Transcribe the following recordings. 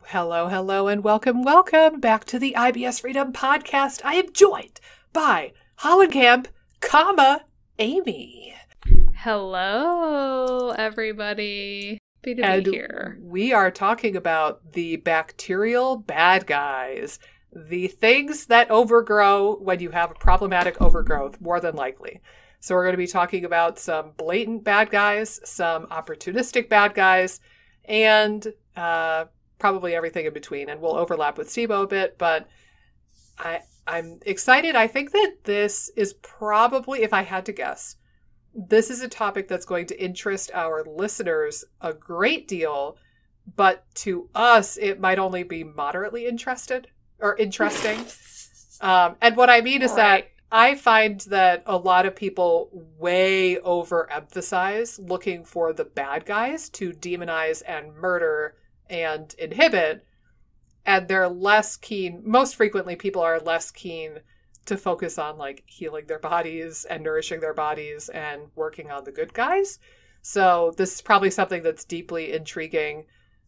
Hello, hello, and welcome back to the IBS Freedom Podcast. I am joined by Hollenkamp, Amy. Hello, everybody. Happy to be here. We are talking about the bacterial bad guys, the things that overgrow when you have a problematic overgrowth, more than likely. So we're going to be talking about some blatant bad guys, some opportunistic bad guys, and probably everything in between. And we'll overlap with SIBO a bit, but I'm excited. I think that this is probably, if I had to guess, this is a topic that's going to interest our listeners a great deal, but to us, it might only be moderately interesting. And what I mean is that I find that a lot of people way overemphasize looking for the bad guys to demonize and murder and inhibit, and they're less keen. Most frequently, people are less keen to focus on like healing their bodies and nourishing their bodies and working on the good guys. So this is probably something that's deeply intriguing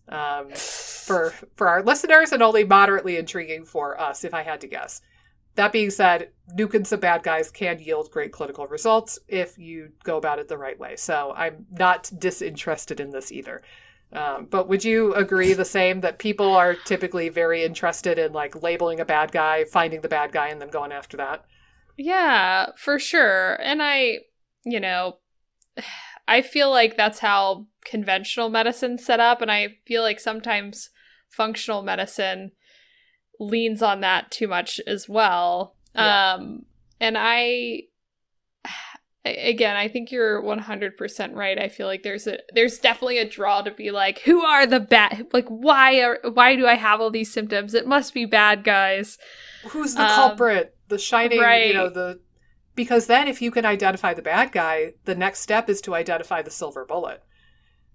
for our listeners and only moderately intriguing for us, if I had to guess. That being said, nuking some bad guys can yield great clinical results if you go about it the right way. So I'm not disinterested in this either. But would you agree the same, that people are typically very interested in like labeling a bad guy, finding the bad guy, and then going after that? Yeah, for sure. And I feel like that's how conventional medicine's set up. And I feel like sometimes functional medicine leans on that too much as well. Yeah. And I think you're 100% right. I feel like there's definitely a draw to be like, who are the bad? Like, why do I have all these symptoms? It must be bad guys. Who's the culprit? The shining, right. Because then if you can identify the bad guy, the next step is to identify the silver bullet.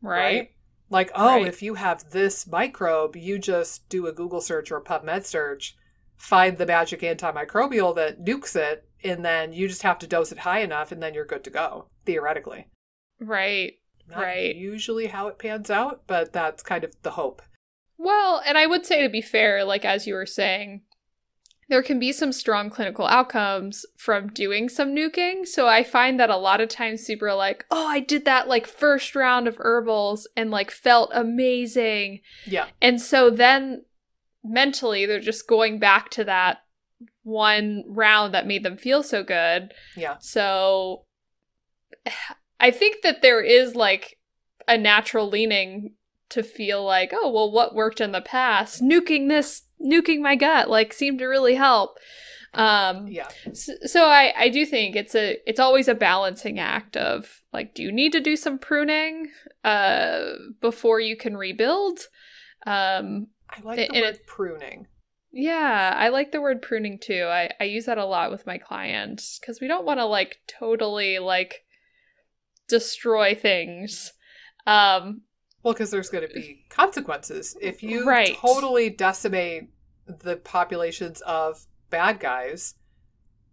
Right? Like, if you have this microbe, you just do a Google search or a PubMed search, find the magic antimicrobial that nukes it, and then you just have to dose it high enough, and then you're good to go, theoretically. Right. Not usually how it pans out, but that's kind of the hope. Well, and I would say, to be fair, like as you were saying, there can be some strong clinical outcomes from doing some nuking. So I find that a lot of times people are like, oh, I did that like first round of herbals and like felt amazing. Yeah. And so then mentally they're just going back to that one round that made them feel so good. Yeah. So I think that there is like a natural leaning to feel like, oh, well, what worked in the past? Nuking my gut, like, seemed to really help. Yeah. So I do think it's always a balancing act of like, do you need to do some pruning before you can rebuild? I like the word pruning. Yeah, I like the word pruning too. I use that a lot with my clients because we don't want to like totally like destroy things. Well, because there's going to be consequences. If you totally decimate the populations of bad guys,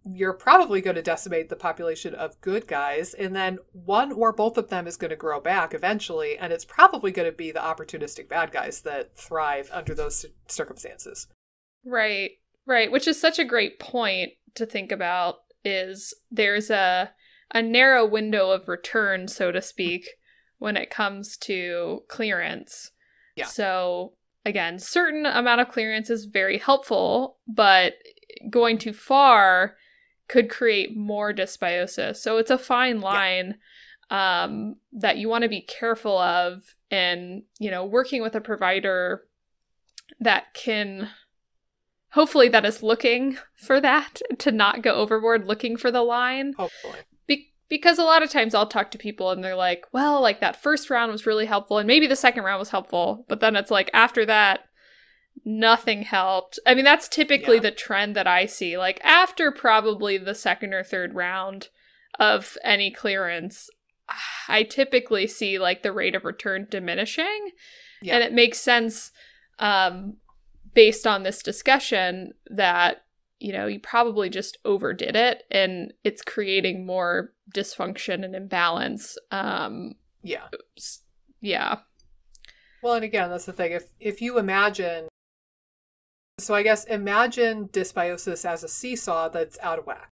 you're probably going to decimate the population of good guys, and then one or both of them is going to grow back eventually, and it's probably going to be the opportunistic bad guys that thrive under those circumstances. Right, which is such a great point to think about, is there's a narrow window of return, so to speak, when it comes to clearance. Yeah. So again, certain amount of clearance is very helpful, but going too far could create more dysbiosis. So it's a fine line that you want to be careful of, and, working with a provider that can, hopefully that is looking for that, to not go overboard looking for the line. Hopefully. Because a lot of times I'll talk to people and they're like, well, like that first round was really helpful and maybe the second round was helpful, but then it's like after that, nothing helped. I mean, that's typically the trend that I see. Like after probably the second or third round of any clearance, I typically see like the rate of return diminishing. Yeah. And it makes sense based on this discussion that, you probably just overdid it and it's creating more dysfunction and imbalance. Yeah. Well, and again, that's the thing. If you imagine, so I guess imagine dysbiosis as a seesaw that's out of whack,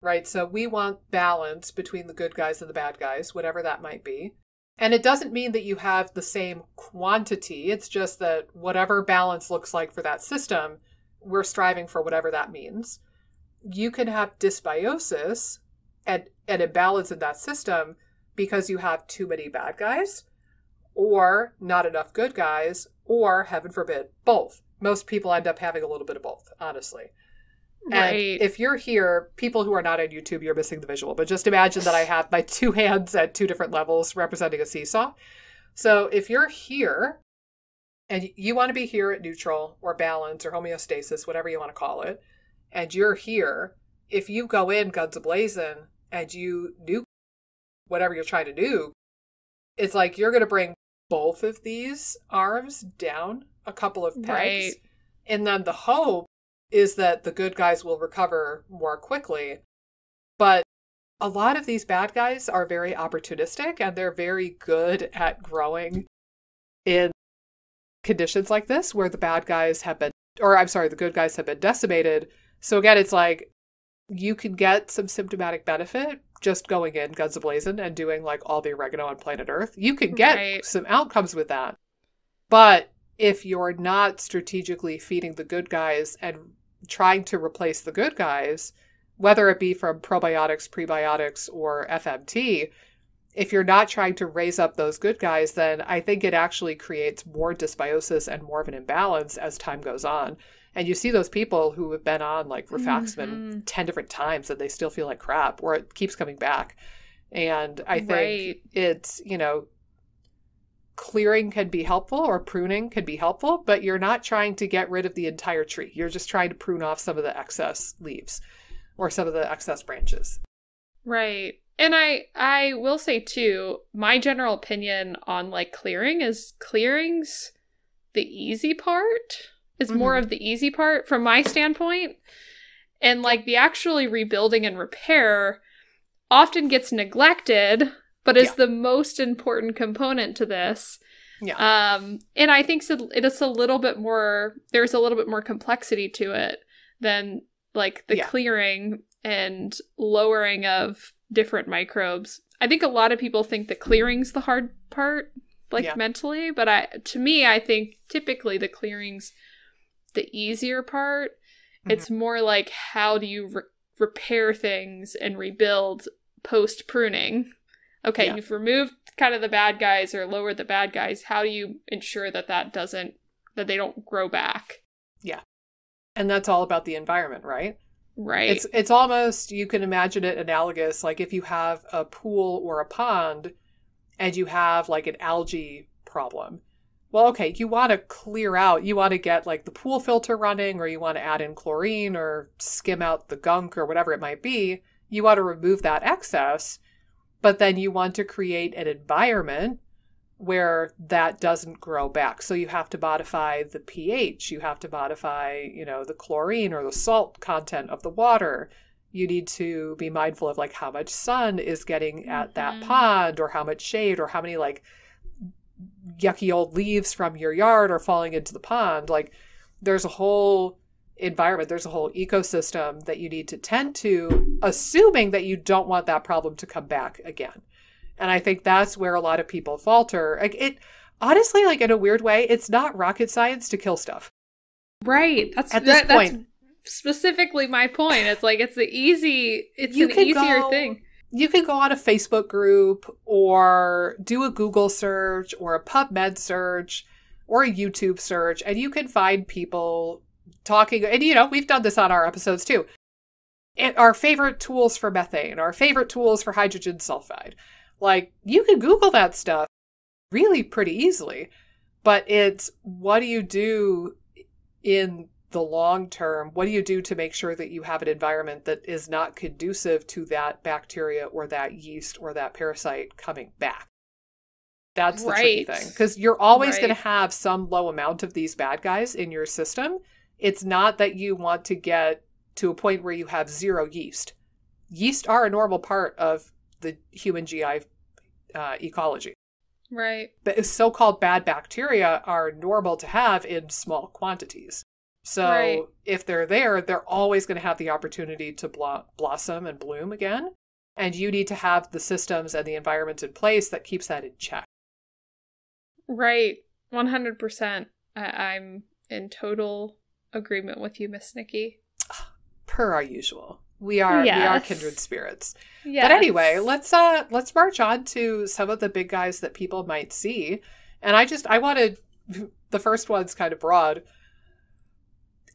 right? So we want balance between the good guys and the bad guys, whatever that might be. And it doesn't mean that you have the same quantity. It's just that whatever balance looks like for that system, we're striving for whatever that means. You can have dysbiosis and imbalance in that system because you have too many bad guys or not enough good guys or, heaven forbid, both. Most people end up having a little bit of both, honestly. And if you're here, people who are not on YouTube, you're missing the visual. But just imagine that I have my two hands at two different levels representing a seesaw. So if you're here and you want to be here at neutral or balance or homeostasis, whatever you want to call it, and you're here, if you go in guns a-blazing and you nuke whatever you're trying to do, it's like you're going to bring both of these arms down a couple of pegs. Right. And then the hope is that the good guys will recover more quickly. But a lot of these bad guys are very opportunistic and they're very good at growing in conditions like this where the bad guys have been, or I'm sorry, the good guys have been decimated. So again, it's like you can get some symptomatic benefit just going in guns a-blazing and doing like all the oregano on planet Earth. You can get some outcomes with that. But if you're not strategically feeding the good guys and trying to replace the good guys, whether it be from probiotics, prebiotics, or FMT, if you're not trying to raise up those good guys, then I think it actually creates more dysbiosis and more of an imbalance as time goes on. And you see those people who have been on like rifaximin 10 different times and they still feel like crap, or it keeps coming back. And I think it's, you know, clearing can be helpful or pruning can be helpful, but you're not trying to get rid of the entire tree. You're just trying to prune off some of the excess leaves or some of the excess branches. Right. And I will say too, my general opinion on like clearing is clearing's the easy part. Is more of the easy part from my standpoint. And like the actually rebuilding and repair often gets neglected, but is the most important component to this. Yeah. And I think so it is a little bit more, there's a little bit more complexity to it than like the clearing and lowering of different microbes. I think a lot of people think the clearing's the hard part, like mentally, but to me, I think typically the clearing's the easier part. It's more like how do you repair things and rebuild post pruning. Okay, you've removed kind of the bad guys or lowered the bad guys. How do you ensure that that they don't grow back? Yeah. And that's all about the environment, right? Right. It's almost, you can imagine it analogous, like if you have a pool or a pond and you have like an algae problem. Well, okay, you want to clear out, you want to get like the pool filter running, or you want to add in chlorine or skim out the gunk or whatever it might be. You want to remove that excess, but then you want to create an environment where that doesn't grow back. So you have to modify the pH, you have to modify, you know, the chlorine or the salt content of the water. You need to be mindful of like how much sun is getting at that pond, or how much shade, or how many like yucky old leaves from your yard are falling into the pond. Like there's a whole environment, there's a whole ecosystem that you need to tend to, assuming that you don't want that problem to come back again. And I think that's where a lot of people falter. Like it, honestly, like in a weird way, it's not rocket science to kill stuff. Right. That's point. That's specifically my point. It's like it's an easier thing. You can go on a Facebook group or do a Google search or a PubMed search or a YouTube search, and you can find people talking. And, you know, we've done this on our episodes too. And our favorite tools for methane, our favorite tools for hydrogen sulfide. Like, you can Google that stuff really pretty easily. But it's, what do you do in the long term? What do you do to make sure that you have an environment that is not conducive to that bacteria or that yeast or that parasite coming back? That's the tricky thing, because you're always going to have some low amount of these bad guys in your system. It's not that you want to get to a point where you have zero yeast. Yeast are a normal part of the human GI ecology. Right. But so-called bad bacteria are normal to have in small quantities. So if they're there, they're always going to have the opportunity to blossom and bloom again. And you need to have the systems and the environment in place that keeps that in check. Right. 100%. I'm in total agreement with you, Miss Nikki. Per our usual. We are kindred spirits. Yes. But anyway, let's march on to some of the big guys that people might see. And I wanted, the first one's kind of broad.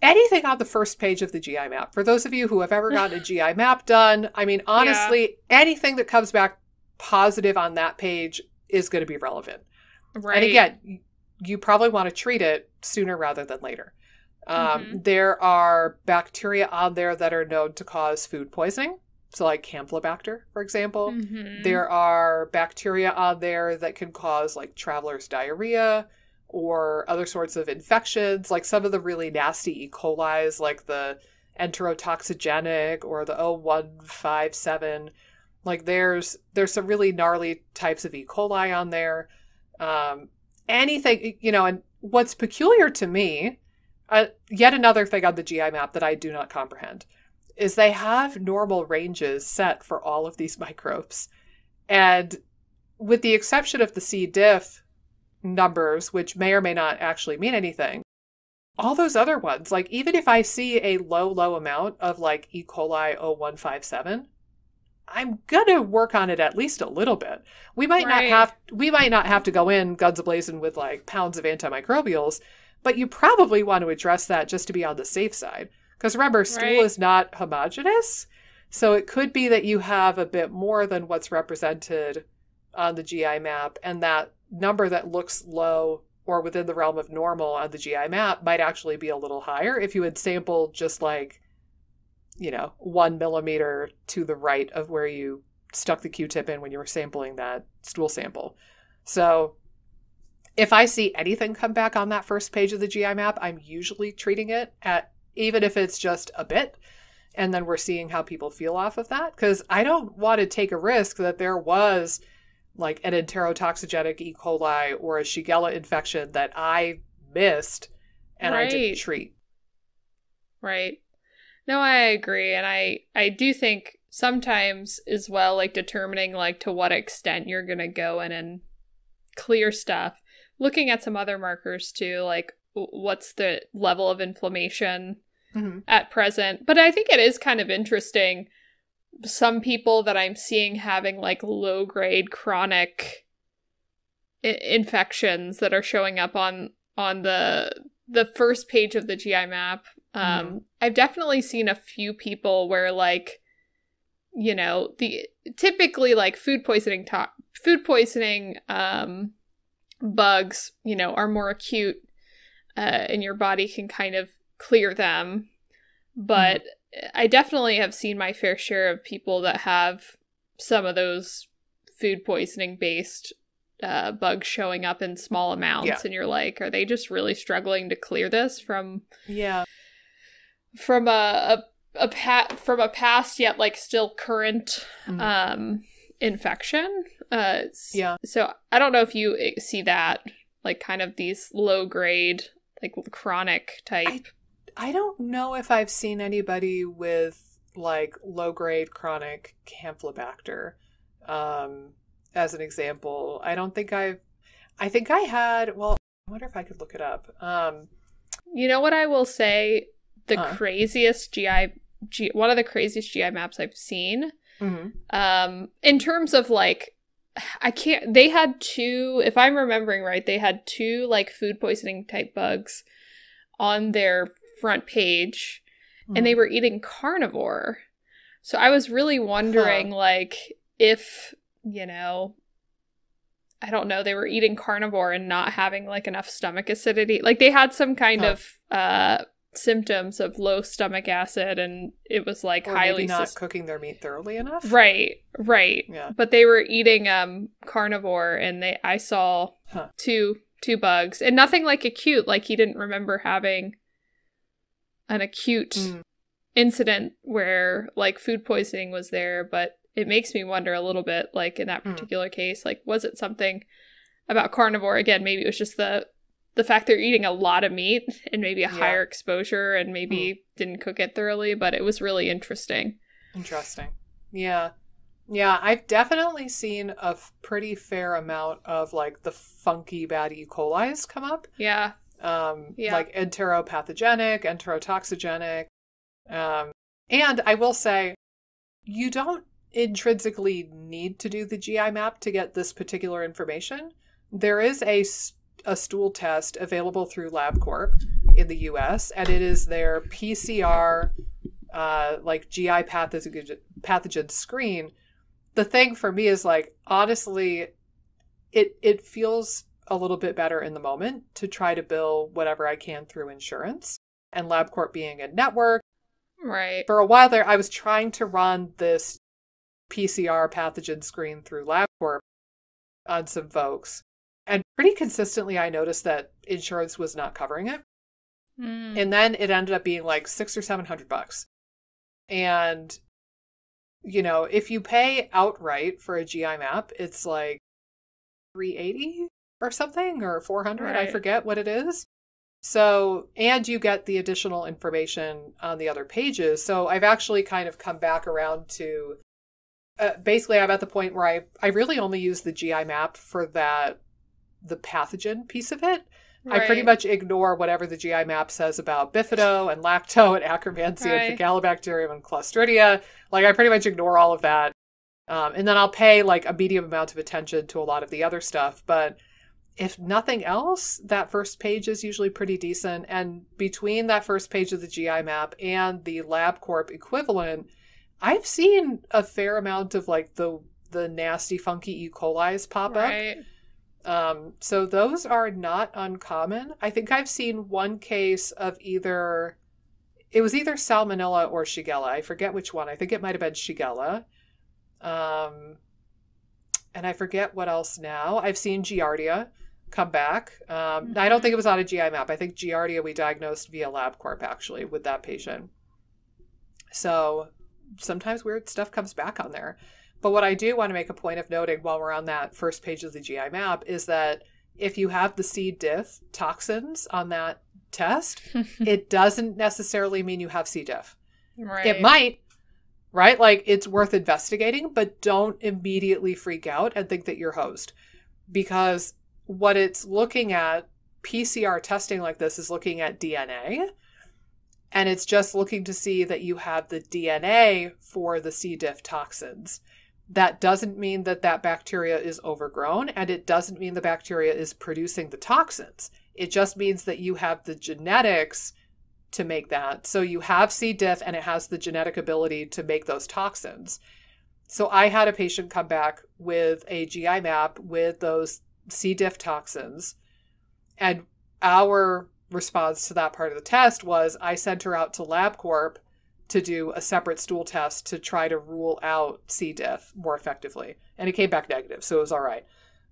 Anything on the first page of the GI map. For those of you who have ever gotten a GI map done, I mean, honestly, anything that comes back positive on that page is going to be relevant. Right. And again, you probably want to treat it sooner rather than later. There are bacteria on there that are known to cause food poisoning. So like Campylobacter, for example. There are bacteria on there that can cause like traveler's diarrhea or other sorts of infections, like some of the really nasty E. coli's, like the enterotoxigenic or the 0157. Like there's some really gnarly types of E. coli on there. Anything, and what's peculiar to me, yet another thing on the GI map that I do not comprehend, is they have normal ranges set for all of these microbes. And with the exception of the C. diff numbers, which may or may not actually mean anything, all those other ones, like even if I see a low amount of like E. coli 0157, I'm going to work on it at least a little bit. We might not have to go in guns a-blazing with like pounds of antimicrobials, but you probably want to address that just to be on the safe side. Because remember, stool is not homogeneous. So it could be that you have a bit more than what's represented on the GI map. And that number that looks low or within the realm of normal on the GI map might actually be a little higher if you had sampled just like, 1 millimeter to the right of where you stuck the Q-tip in when you were sampling that stool sample. So if I see anything come back on that first page of the GI map, I'm usually treating it even if it's just a bit. And then we're seeing how people feel off of that. Because I don't want to take a risk that there was like an enterotoxigenic E. coli or a Shigella infection that I missed and I didn't treat. Right. No, I agree. And I do think sometimes as well, like determining like to what extent you're going to go in and clear stuff, looking at some other markers too, like what's the level of inflammation at present. But I think it is kind of interesting. Some people that I'm seeing having like low grade chronic infections that are showing up on the first page of the GI map. I've definitely seen a few people where like, the typically like food poisoning bugs, are more acute, and your body can kind of clear them. But I definitely have seen my fair share of people that have some of those food poisoning based bugs showing up in small amounts, and you're like, are they just really struggling to clear this from a past yet like still current infection? So I don't know if you see that, like kind of these low grade, like chronic type. I don't know if I've seen anybody with like low grade chronic Campylobacter as an example. I think I had, well, I wonder if I could look it up. You know what I will say? The craziest one of the craziest GI maps I've seen, in terms of like, they had two, if I'm remembering right, they had two like food poisoning type bugs on their front page, and they were eating carnivore. So I was really wondering like if, I don't know, they were eating carnivore and not having like enough stomach acidity. Like they had some kind of symptoms of low stomach acid, and it was like or highly maybe not cooking their meat thoroughly enough. Right. Yeah. But they were eating carnivore, and I saw two bugs, and nothing like acute. Like he didn't remember having an acute incident where like food poisoning was there, but it makes me wonder a little bit, like in that particular case, like was it something about carnivore. Again, maybe it was just the fact they're eating a lot of meat and maybe a higher exposure and maybe didn't cook it thoroughly, but it was really interesting. Interesting. Yeah. Yeah, I've definitely seen a pretty fair amount of like the funky bad E. coli's come up. Yeah. Like enteropathogenic, enterotoxigenic. And I will say, you don't intrinsically need to do the GI map to get this particular information. There is a stool test available through LabCorp in the US, and it is their PCR like GI pathogen screen. The thing for me is like, honestly, it feels a little bit better in the moment to try to bill whatever I can through insurance, and LabCorp being a network. Right. For a while there, I was trying to run this PCR pathogen screen through LabCorp on some folks. And pretty consistently, I noticed that insurance was not covering it. And then it ended up being like $600 or $700. And, you know, if you pay outright for a GI map, it's like $380 or something, or $400. Right. I forget what it is. So, and you get the additional information on the other pages. So I've actually kind of come back around to, basically I'm at the point where I really only use the GI map for the pathogen piece of it. Right. I pretty much ignore whatever the GI map says about bifido and lacto and Akkermansia and Faecalibacterium and Clostridia. Like, I pretty much ignore all of that. And then I'll pay like a medium amount of attention to a lot of the other stuff. But if nothing else, that first page is usually pretty decent. And between that first page of the GI map and the LabCorp equivalent, I've seen a fair amount of like the nasty, funky E. coli's pop up. So those are not uncommon. I think I've seen one case of either Salmonella or Shigella. I forget which one. I think it might have been Shigella. And I forget what else now. I've seen Giardia come back. I don't think it was on a GI map. I think Giardia we diagnosed via LabCorp actually with that patient. So sometimes weird stuff comes back on there. But what I do want to make a point of noting while we're on that first page of the GI map is that if you have the C. diff toxins on that test, it doesn't necessarily mean you have C. diff. Right. It might, right? Like, it's worth investigating, but don't immediately freak out and think that you're hosed. Because what it's looking at, PCR testing like this is looking at DNA. And it's just looking to see that you have the DNA for the C. diff toxins. That doesn't mean that bacteria is overgrown, and it doesn't mean the bacteria is producing the toxins. It just means that you have the genetics to make that. So you have C. diff, and it has the genetic ability to make those toxins. So I had a patient come back with a GI map with those C. diff toxins, and our response to that part of the test was I sent her out to LabCorp to do a separate stool test to try to rule out C. diff more effectively. And it came back negative, so it was all right.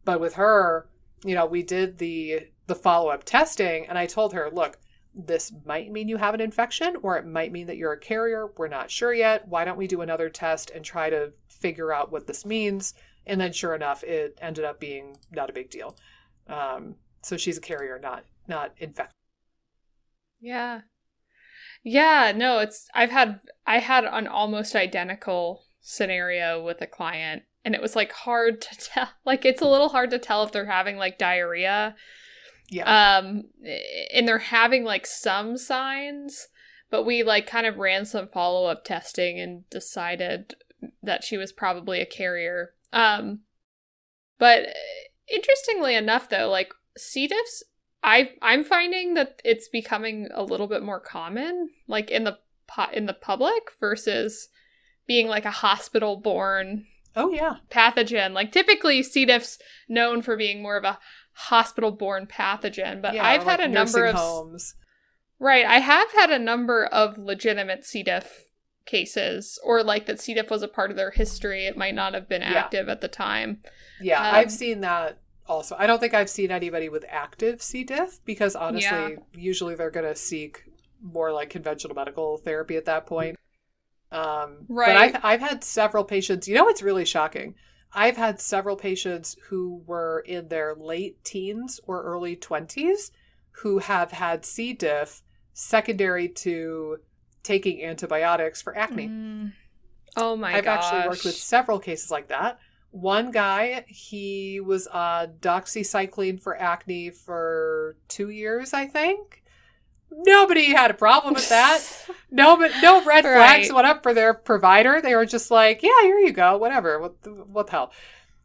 But with her, you know, we did the follow-up testing, and I told her, look, this might mean you have an infection, or it might mean that you're a carrier. We're not sure yet. Why don't we do another test and try to figure out what this means? And then sure enough, it ended up being not a big deal. So she's a carrier, not infected. Yeah. Yeah, no, I had an almost identical scenario with a client, and it was like hard to tell. Like, it's a little hard to tell if they're having like diarrhea. Yeah. And they're having like some signs, but we like kind of ran some follow-up testing and decided that she was probably a carrier. But interestingly enough though, like C. diffs, I'm finding that it's becoming a little bit more common, like in the public versus being like a hospital-borne pathogen. Like typically C. diff's known for being more of a hospital-borne pathogen, but I've had a number of homes. Right, I have had a number of legitimate C. diff cases, or like that C. diff was a part of their history. It might not have been active at the time. Yeah, I've seen that. Also, I don't think I've seen anybody with active C. diff because honestly, usually they're going to seek more like conventional medical therapy at that point. Right. But I've had several patients, you know, it's really shocking. I've had several patients who were in their late teens or early 20s who have had C. diff secondary to taking antibiotics for acne. Oh my gosh. I've actually worked with several cases like that. One guy, he was on doxycycline for acne for 2 years, I think. Nobody had a problem with that. No red flags went up for their provider. They were just like, yeah, here you go, whatever. What the hell?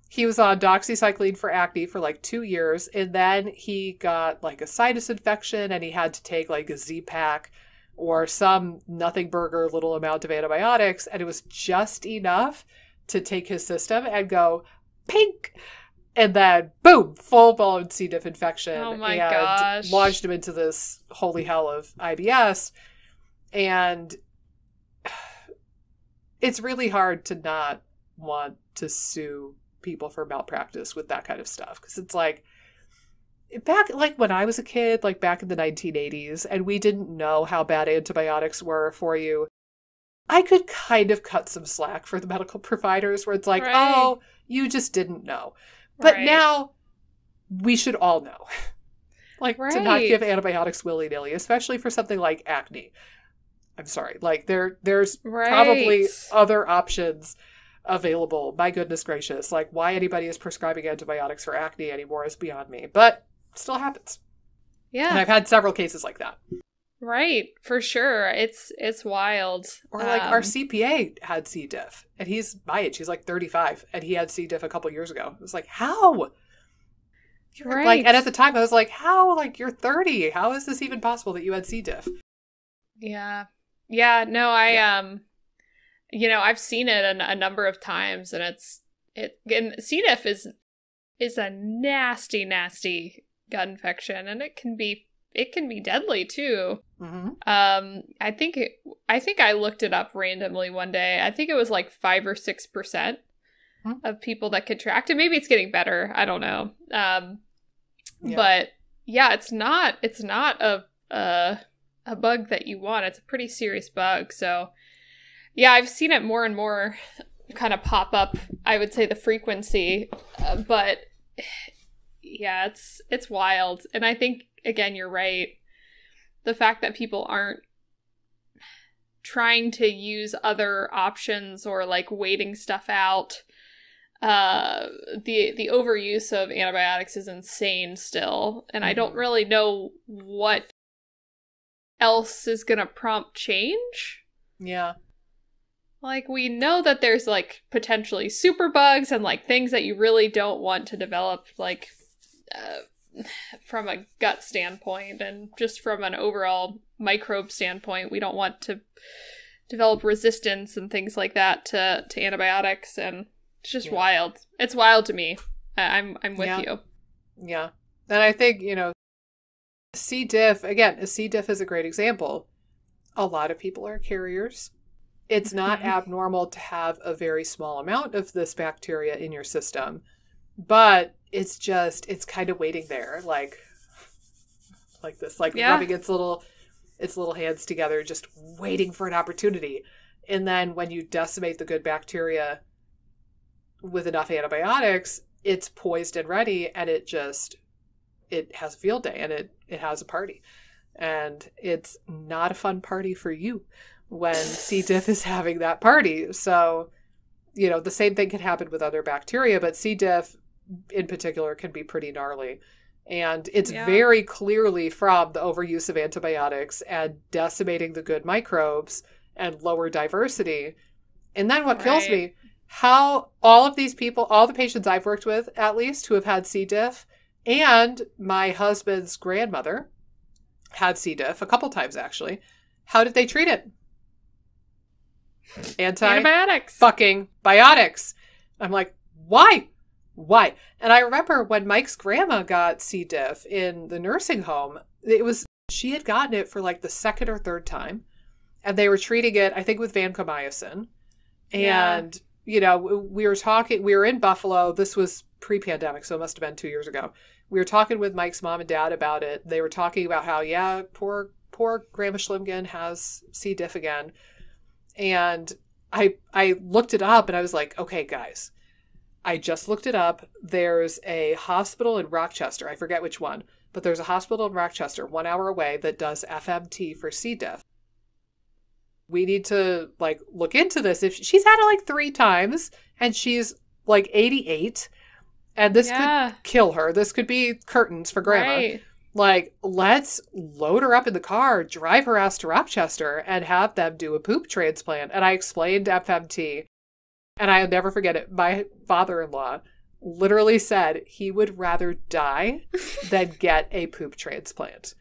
He was on doxycycline for acne for like 2 years, and then he got like a sinus infection, and he had to take like a Z-Pak or some nothing burger little amount of antibiotics, and it was just enough to take his system and go pink. And then, boom, full-blown C. diff infection. Oh my and gosh. Launched him into this holy hell of IBS. And it's really hard to not want to sue people for malpractice with that kind of stuff. Because it's like, back like when I was a kid, like back in the 1980s, and we didn't know how bad antibiotics were for you, I could kind of cut some slack for the medical providers where it's like, oh, you just didn't know. But now we should all know, like to not give antibiotics willy-nilly, especially for something like acne. I'm sorry. Like there's probably other options available. My goodness gracious. Like why anybody is prescribing antibiotics for acne anymore is beyond me, but it still happens. Yeah. And I've had several cases like that. Right. For sure. It's wild. Or like our CPA had C. diff, and he's my age. He's like 35, and he had C. diff a couple years ago. It was like, how? Like, and at the time I was like, how? Like, you're 30. How is this even possible that you had C. diff? Yeah. Yeah. No, I've seen it a number of times, and and C. diff is a nasty, nasty gut infection, and it can be deadly too. Mm-hmm. I think I looked it up randomly one day. I think it was like 5 or 6% of people that contract it. Maybe it's getting better. I don't know. But yeah, it's not a bug that you want. It's a pretty serious bug. So yeah, I've seen it more and more kind of pop up. I would say the frequency, but yeah, it's wild. And I think, again, you're right. The fact that people aren't trying to use other options or like waiting stuff out. The overuse of antibiotics is insane still. And I don't really know what else is going to prompt change. Yeah. Like, we know that there's like potentially superbugs and like things that you really don't want to develop, like, from a gut standpoint and just from an overall microbe standpoint. We don't want to develop resistance and things like that to antibiotics, and it's just wild. It's wild to me. I'm with you. Yeah. And I think, C. diff, again, C. diff is a great example. A lot of people are carriers. It's not abnormal to have a very small amount of this bacteria in your system, but it's kind of waiting there, like this, like rubbing its little hands together, just waiting for an opportunity. And then when you decimate the good bacteria with enough antibiotics, it's poised and ready, and it has a field day, and it has a party. And it's not a fun party for you when C. diff is having that party. So, the same thing can happen with other bacteria, but C. diff in particular can be pretty gnarly. And it's very clearly from the overuse of antibiotics and decimating the good microbes and lower diversity. And then what kills me, how all of these people, all the patients I've worked with, at least, who have had C. diff, and my husband's grandmother had C. diff a couple times, actually. How did they treat it? Antibiotics. Fucking biotics. I'm like, why? And I remember when Mike's grandma got C. diff in the nursing home, she had gotten it for like the second or third time, and they were treating it, I think, with vancomycin. And, we were in Buffalo. This was pre-pandemic, so it must have been 2 years ago. We were talking with Mike's mom and dad about it. They were talking about how, poor Grandma Schlimgen has C. diff again. And I looked it up, and I was like, okay, guys, I just looked it up. There's a hospital in Rochester. I forget which one, but there's a hospital in Rochester 1 hour away that does FMT for C. diff. We need to like look into this. If she's had it like 3 times and she's like 88 and this could kill her. This could be curtains for grandma. Right. Like, let's load her up in the car, drive her ass to Rochester, and have them do a poop transplant. And I explained FMT, and I'll never forget it. My father-in-law literally said he would rather die than get a poop transplant.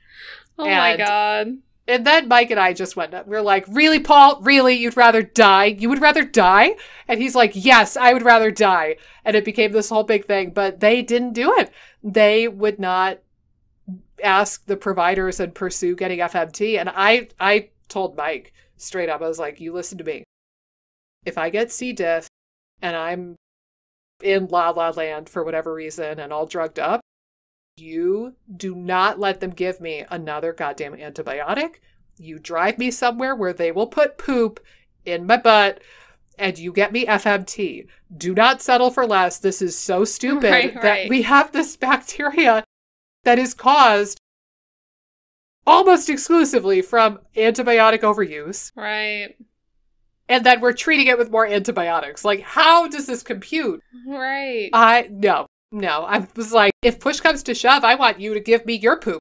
My God. And then Mike and I just went up. We're like, really, Paul? Really? You'd rather die? You would rather die? And he's like, yes, I would rather die. And it became this whole big thing. But they didn't do it. They would not ask the providers and pursue getting FMT. And I told Mike straight up, I was like, you listen to me. If I get C. diff and I'm in La La Land for whatever reason and all drugged up, you do not let them give me another goddamn antibiotic. You drive me somewhere where they will put poop in my butt and you get me FMT. Do not settle for less. This is so stupid that we have this bacteria that is caused almost exclusively from antibiotic overuse. Right. And then we're treating it with more antibiotics. Like, how does this compute? Right. No. I was like, if push comes to shove, I want you to give me your poop.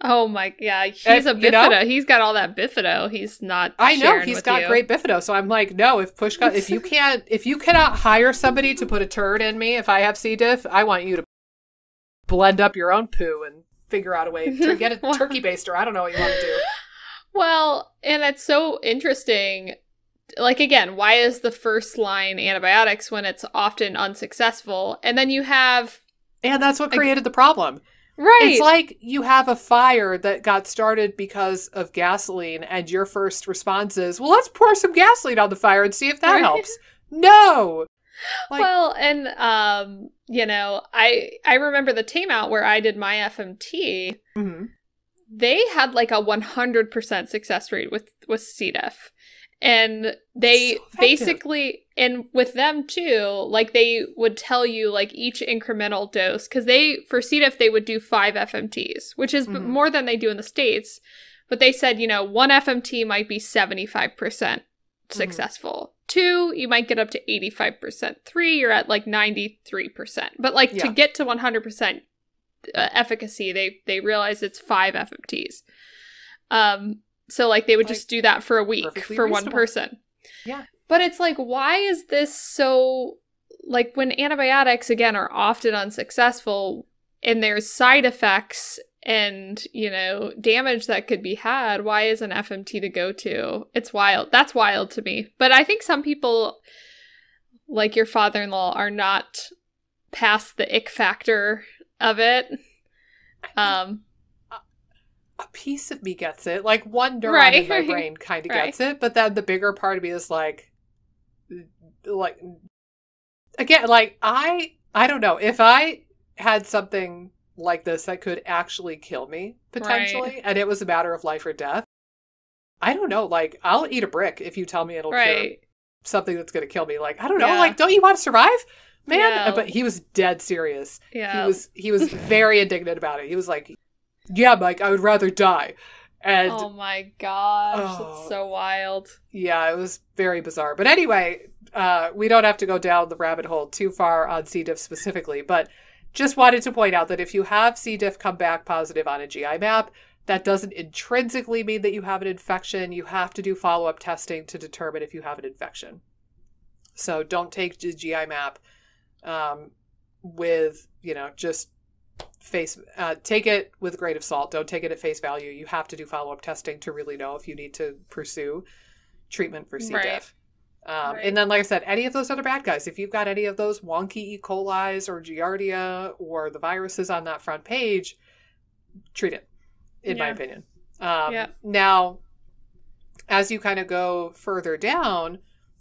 Oh my, yeah. He's a bifido. You know? He's got all that bifido. He's not I know, he's got great bifido. So I'm like, no, if push comes, if you cannot hire somebody to put a turd in me if I have C. diff, I want you to blend up your own poo and figure out a way to get a turkey baster. I don't know what you want to do. Well, and it's so interesting. Like, again, why is the first line antibiotics when it's often unsuccessful? And then you have... And that's what created the problem. Right. It's like you have a fire that got started because of gasoline and your first response is, well, let's pour some gasoline on the fire and see if that helps. No! Like, well, and, you know, I remember the team out where I did my FMT. Mm-hmm. They had like a 100% success rate with C. diff. And they basically, and with them too, like they would tell you like each incremental dose, because for C. diff, they would do 5 FMTs, which is more than they do in the States. But they said, you know, 1 FMT might be 75% successful. 2, you might get up to 85%. 3, you're at like 93%. But like to get to 100% efficacy, they realize it's 5 FMTs. So, like, they would just do that for a week for one person. Yeah. But it's like, why is this so... Like, when antibiotics, again, are often unsuccessful and there's side effects and, you know, damage that could be had, why is an FMT the go-to? It's wild. That's wild to me. But I think some people, like your father-in-law, are not past the ick factor of it. A piece of me gets it. Like, one neuron in my brain kind of gets it, but then the bigger part of me is like, again, like, I don't know. If I had something like this that could actually kill me, potentially, and it was a matter of life or death, I don't know. Like, I'll eat a brick if you tell me it'll cure something that's going to kill me. Like, I don't know. Like, don't you want to survive? Man. Yeah. But he was dead serious. Yeah. He was very indignant about it. He was like, yeah, Mike, I would rather die. And oh my gosh, that's so wild. Yeah, it was very bizarre. But anyway, we don't have to go down the rabbit hole too far on C. diff specifically, but just wanted to point out that if you have C. diff come back positive on a GI map, that doesn't intrinsically mean that you have an infection. You have to do follow-up testing to determine if you have an infection. So don't take the GI map with, you know, just take it with a grain of salt. Don't take it at face value. You have to do follow-up testing to really know if you need to pursue treatment for C. diff. And then, like I said, any of those other bad guys, if you've got any of those wonky E. coli's or Giardia or the viruses on that front page, treat it, in my opinion. Now, as you kind of go further down,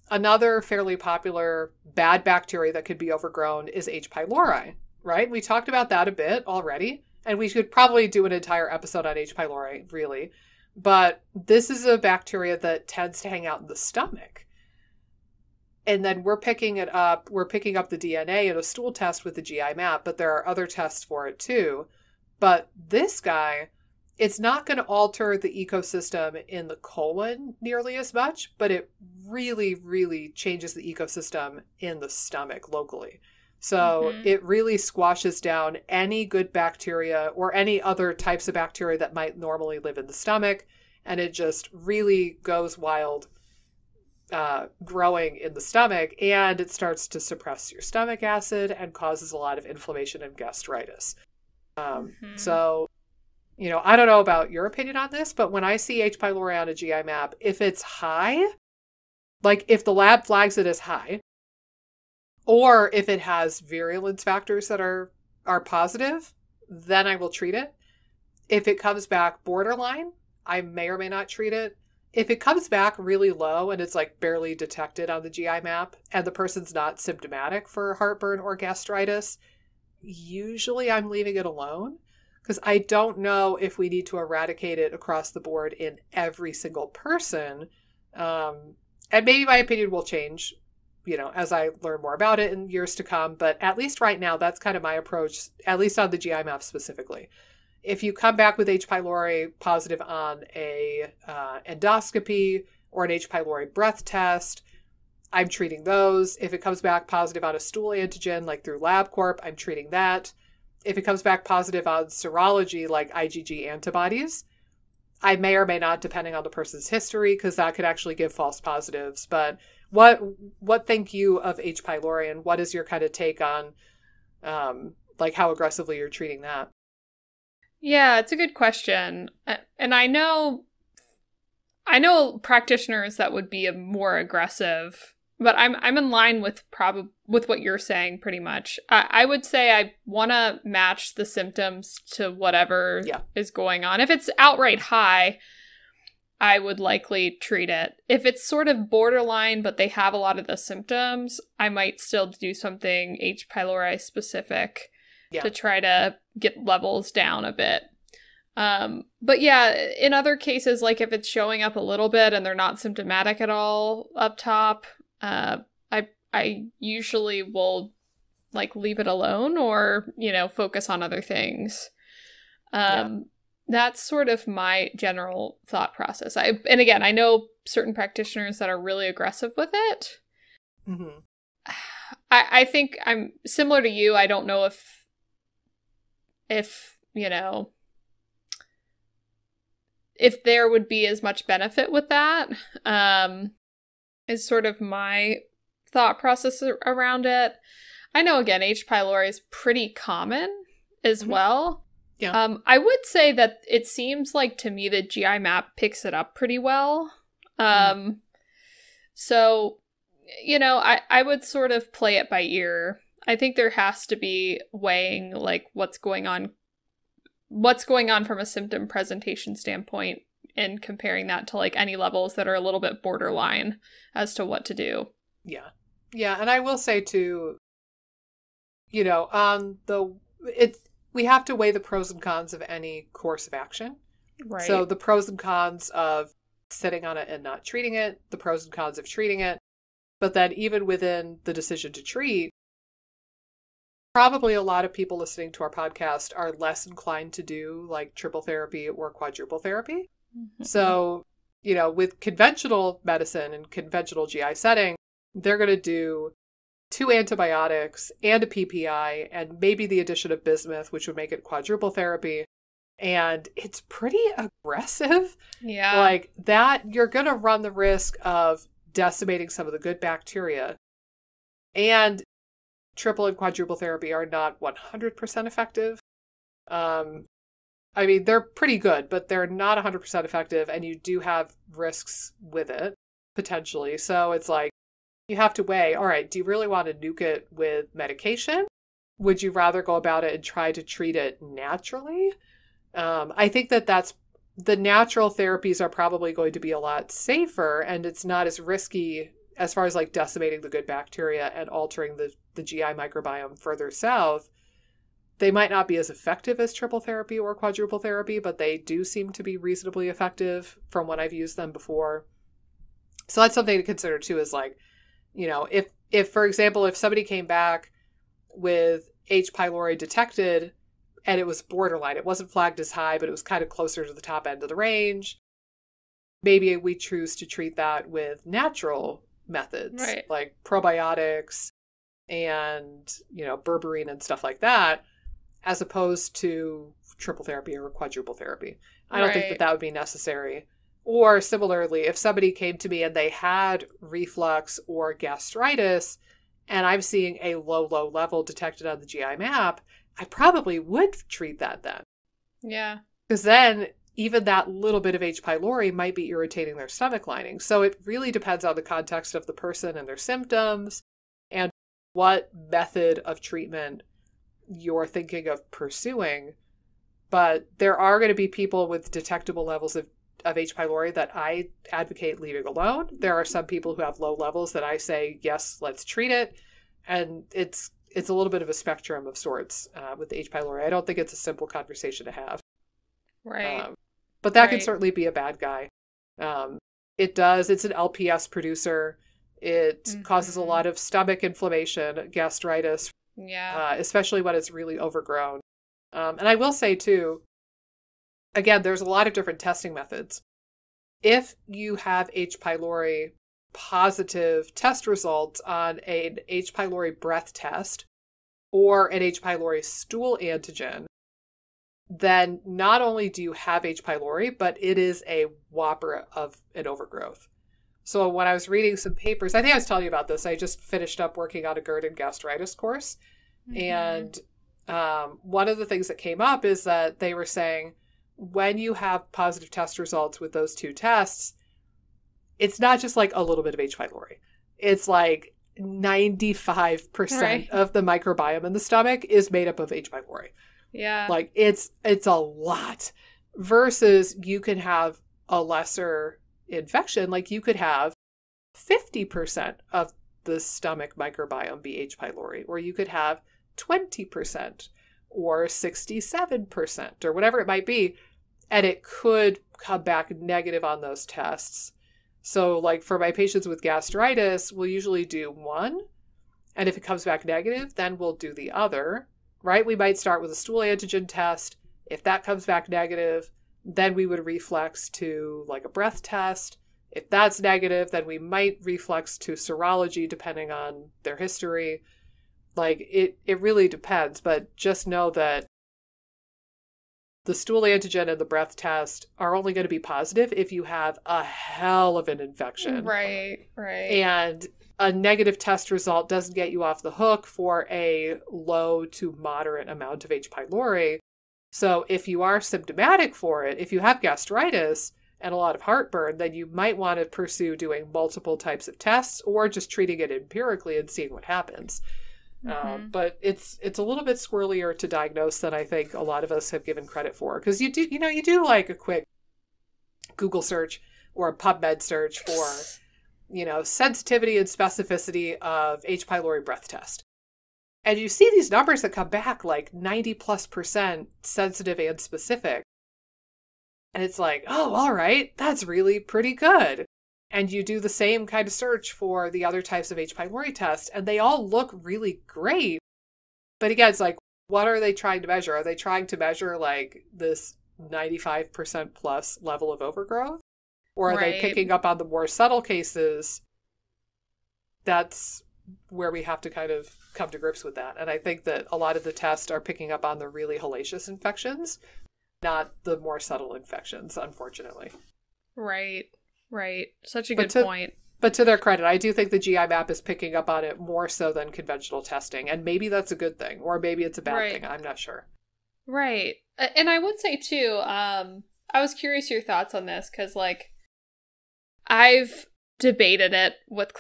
another fairly popular bad bacteria that could be overgrown is H. pylori. Right? We talked about that a bit already, and we should probably do an entire episode on H. pylori, really. But this is a bacteria that tends to hang out in the stomach. And then we're picking up the DNA in a stool test with the GI map, but there are other tests for it too. But this guy, it's not going to alter the ecosystem in the colon nearly as much, but it really, really changes the ecosystem in the stomach locally. So it really squashes down any good bacteria or any other types of bacteria that might normally live in the stomach. And it just really goes wild, growing in the stomach. And it starts to suppress your stomach acid and causes a lot of inflammation and gastritis. So, you know, I don't know about your opinion on this, but when I see H. pylori on a GI map, if it's high, like if the lab flags it as high, or if it has virulence factors that are positive, then I will treat it. If it comes back borderline, I may or may not treat it. If it comes back really low and it's like barely detected on the GI map and the person's not symptomatic for heartburn or gastritis, usually I'm leaving it alone because I don't know if we need to eradicate it across the board in every single person. And maybe my opinion will change, you know, as I learn more about it in years to come. But at least right now, that's kind of my approach, at least on the GI map specifically. If you come back with H. pylori positive on a endoscopy or an H. pylori breath test, I'm treating those. If it comes back positive on a stool antigen, like through LabCorp, I'm treating that. If it comes back positive on serology, like IgG antibodies, I may or may not, depending on the person's history, because that could actually give false positives. But what think you of H. pylori, and what is your kind of take on like how aggressively you're treating that? Yeah, it's a good question. And I know practitioners that would be more aggressive, but I'm in line with what you're saying pretty much. I would say I want to match the symptoms to whatever is going on. If it's outright high, I would likely treat it. If it's sort of borderline, but they have a lot of the symptoms, I might still do something H. pylori specific to try to get levels down a bit. But yeah, in other cases, like if it's showing up a little bit and they're not symptomatic at all up top, I usually will like leave it alone or, you know, focus on other things. That's sort of my general thought process. And again, I know certain practitioners that are really aggressive with it. Mm-hmm. I think I'm similar to you. I don't know if, you know, if there would be as much benefit with that, is sort of my thought process around it. I know, again, H. pylori is pretty common as well. Yeah. I would say that it seems like to me that GI map picks it up pretty well. So, you know, I would sort of play it by ear. I think there has to be weighing like what's going on from a symptom presentation standpoint and comparing that to like any levels that are a little bit borderline as to what to do. Yeah. Yeah. And I will say too, you know, we have to weigh the pros and cons of any course of action. Right. So the pros and cons of sitting on it and not treating it, the pros and cons of treating it. But then even within the decision to treat, probably a lot of people listening to our podcast are less inclined to do like triple therapy or quadruple therapy. Mm-hmm. So, you know, with conventional medicine and conventional GI setting, they're going to do 2 antibiotics and a PPI and maybe the addition of bismuth, which would make it quadruple therapy. And it's pretty aggressive. Yeah. Like that, you're going to run the risk of decimating some of the good bacteria. And triple and quadruple therapy are not 100% effective. I mean, they're pretty good, but they're not 100% effective, and you do have risks with it, potentially. So it's like, you have to weigh, all right, do you really want to nuke it with medication? Would you rather go about it and try to treat it naturally? I think that's the natural therapies are probably going to be a lot safer, and it's not as risky as far as like decimating the good bacteria and altering the GI microbiome further south. They might not be as effective as triple therapy or quadruple therapy, but they do seem to be reasonably effective from when I've used them before. So that's something to consider too, is like, if for example, if somebody came back with H. pylori detected and it was borderline, it wasn't flagged as high, but it was kind of closer to the top end of the range, maybe we choose to treat that with natural methods, like probiotics and, berberine and stuff like that, as opposed to triple therapy or quadruple therapy. I don't think that would be necessary. Or similarly, if somebody came to me and they had reflux or gastritis, and I'm seeing a low level detected on the GI map, I probably would treat that then. Yeah. Because then even that little bit of H. pylori might be irritating their stomach lining. So it really depends on the context of the person and their symptoms and what method of treatment you're thinking of pursuing. But there are going to be people with detectable levels of H. pylori that I advocate leaving alone. There are some people who have low levels that I say, yes, let's treat it. And it's a little bit of a spectrum of sorts with the H. pylori. I don't think it's a simple conversation to have. Right. But that can certainly be a bad guy. It's an LPS producer. It causes a lot of stomach inflammation, gastritis, especially when it's really overgrown. And I will say too, again, there's a lot of different testing methods. If you have H. pylori positive test results on an H. pylori breath test or an H. pylori stool antigen, then not only do you have H. pylori, but it is a whopper of an overgrowth. So when I was reading some papers, I think I was telling you about this. I just finished up working on a GERD and gastritis course. And one of the things that came up is that they were saying, when you have positive test results with those two tests, it's not just like a little bit of H. pylori. It's like 95% of the microbiome in the stomach is made up of H. pylori. Yeah. Like it's a lot versus you can have a lesser infection. Like you could have 50% of the stomach microbiome be H. pylori, or you could have 20% or 67% or whatever it might be. And it could come back negative on those tests. So like for my patients with gastritis, we'll usually do one. And if it comes back negative, then we'll do the other, right? We might start with a stool antigen test. If that comes back negative, then we would reflex to like a breath test. If that's negative, then we might reflex to serology depending on their history. Like it really depends, but just know that the stool antigen and the breath test are only going to be positive if you have a hell of an infection. Right. And a negative test result doesn't get you off the hook for a low to moderate amount of H. pylori. So if you are symptomatic for it, if you have gastritis and a lot of heartburn, then you might want to pursue doing multiple types of tests or just treating it empirically and seeing what happens. But it's a little bit squirrelier to diagnose than I think a lot of us have given credit for. Because you do like a quick Google search or a PubMed search for, sensitivity and specificity of H. pylori breath test. And you see these numbers that come back like 90+% sensitive and specific. And it's like, oh, all right, that's really pretty good. And you do the same kind of search for the other types of H. pylori tests, and they all look really great. But again, it's like, what are they trying to measure? Are they trying to measure like this 95% plus level of overgrowth? Or are they picking up on the more subtle cases? That's where we have to kind of come to grips with that. And I think that a lot of the tests are picking up on the really hellacious infections, not the more subtle infections, unfortunately. Right. Such a good point. But to their credit, I do think the GI map is picking up on it more so than conventional testing. And maybe that's a good thing, or maybe it's a bad thing. I'm not sure. Right. And I would say too, I was curious your thoughts on this because like I've debated it with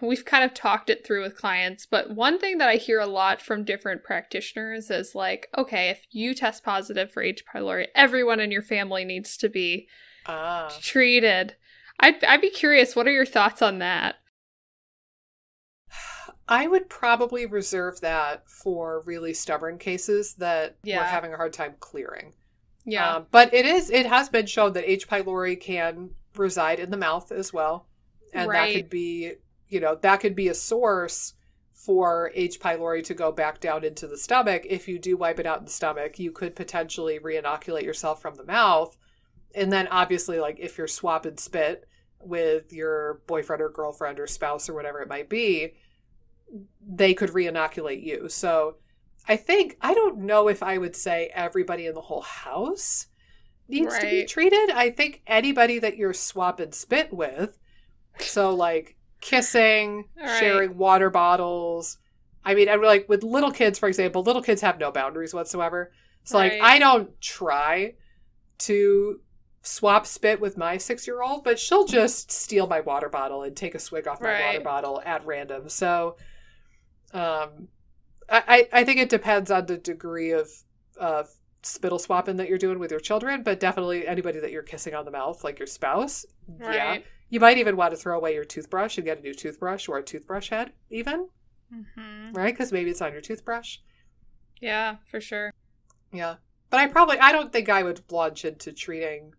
we've kind of talked it through with clients, but one thing that I hear a lot from different practitioners is like, okay, if you test positive for H. pylori, everyone in your family needs to be treated. I'd be curious, what are your thoughts on that? I would probably reserve that for really stubborn cases that we're having a hard time clearing. Yeah. But it has been shown that H. pylori can reside in the mouth as well. And that could be that could be a source for H. pylori to go back down into the stomach. If you do wipe it out in the stomach, you could potentially re-inoculate yourself from the mouth. And then obviously, like if you're swap and spit with your boyfriend or girlfriend or spouse or whatever it might be, they could re-inoculate you. So I don't know if I would say everybody in the whole house needs to be treated. I think anybody that you're swap and spit with, so like kissing, sharing water bottles. I mean, and like with little kids, for example, little kids have no boundaries whatsoever. So like I don't try to swap spit with my 6-year-old, but she'll just steal my water bottle and take a swig off my water bottle at random. So I think it depends on the degree of spittle swapping that you're doing with your children, but definitely anybody that you're kissing on the mouth, like your spouse. Yeah. You might even want to throw away your toothbrush and get a new toothbrush or a toothbrush head even. Right? Because maybe it's on your toothbrush. Yeah, for sure. Yeah. But I don't think I would launch into treating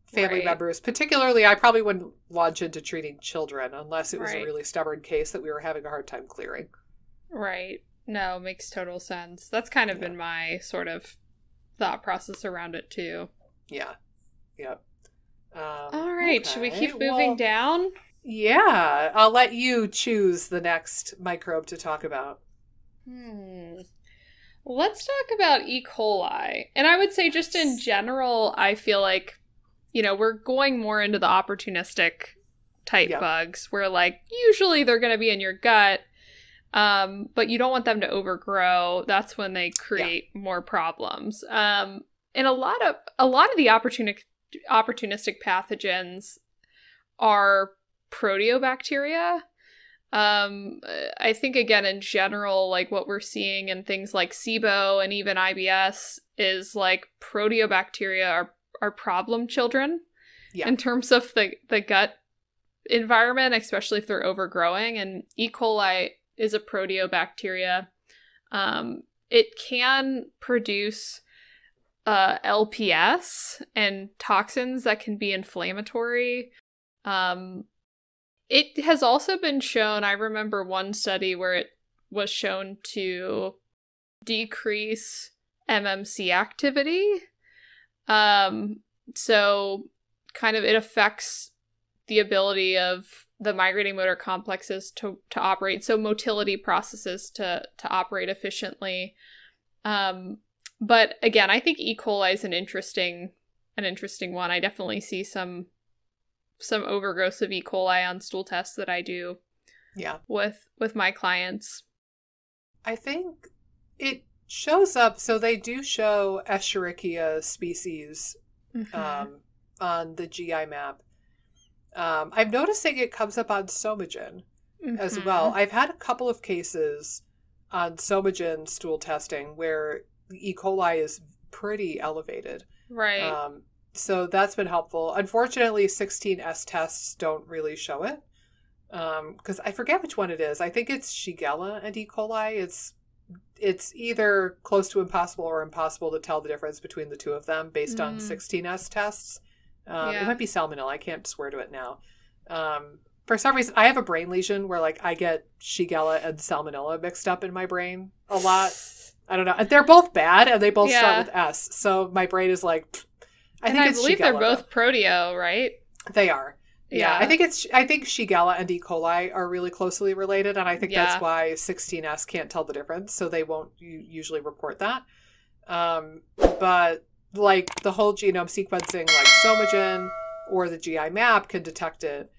family members. Particularly, I probably wouldn't launch into treating children unless it was a really stubborn case that we were having a hard time clearing. Right. No, makes total sense. That's kind of been my sort of thought process around it too. Yeah. Yep. All right. Should we keep moving down? Yeah. I'll let you choose the next microbe to talk about. Let's talk about E. coli. And I would say just in general, I feel like, we're going more into the opportunistic type bugs where like usually they're going to be in your gut. But you don't want them to overgrow. That's when they create more problems. And a lot of the opportunistic pathogens are proteobacteria. I think again in general, like what we're seeing in things like SIBO and even IBS is like proteobacteria are problem children in terms of the gut environment, especially if they're overgrowing. And E. coli is a proteobacteria. It can produce LPS and toxins that can be inflammatory. It has also been shown, I remember one study where it was shown to decrease MMC activity. So kind of it affects the ability of the migrating motor complexes to operate, so motility processes to operate efficiently. But again, I think E. coli is an interesting one. I definitely see some overgrowth of E. coli on stool tests that I do with my clients. I think it shows up, so they do show Escherichia species on the GI map. I'm noticing it comes up on Somagen as well. I've had a couple of cases on Somagen stool testing where E. coli is pretty elevated. Right. So that's been helpful. Unfortunately, 16S tests don't really show it. Because I forget which one it is. I think it's Shigella and E. coli. It's either close to impossible or impossible to tell the difference between the two of them based on 16S tests. It might be salmonella. I can't swear to it now. For some reason, I have a brain lesion where like I get Shigella and salmonella mixed up in my brain a lot. I don't know. They're both bad and they both start with S. So my brain is like, I believe they're both proteo, right? They are. Yeah. I think Shigella and E. coli are really closely related. And I think that's why 16S can't tell the difference. So they won't usually report that. But like the whole genome sequencing, like Somagen or the GI map can detect it.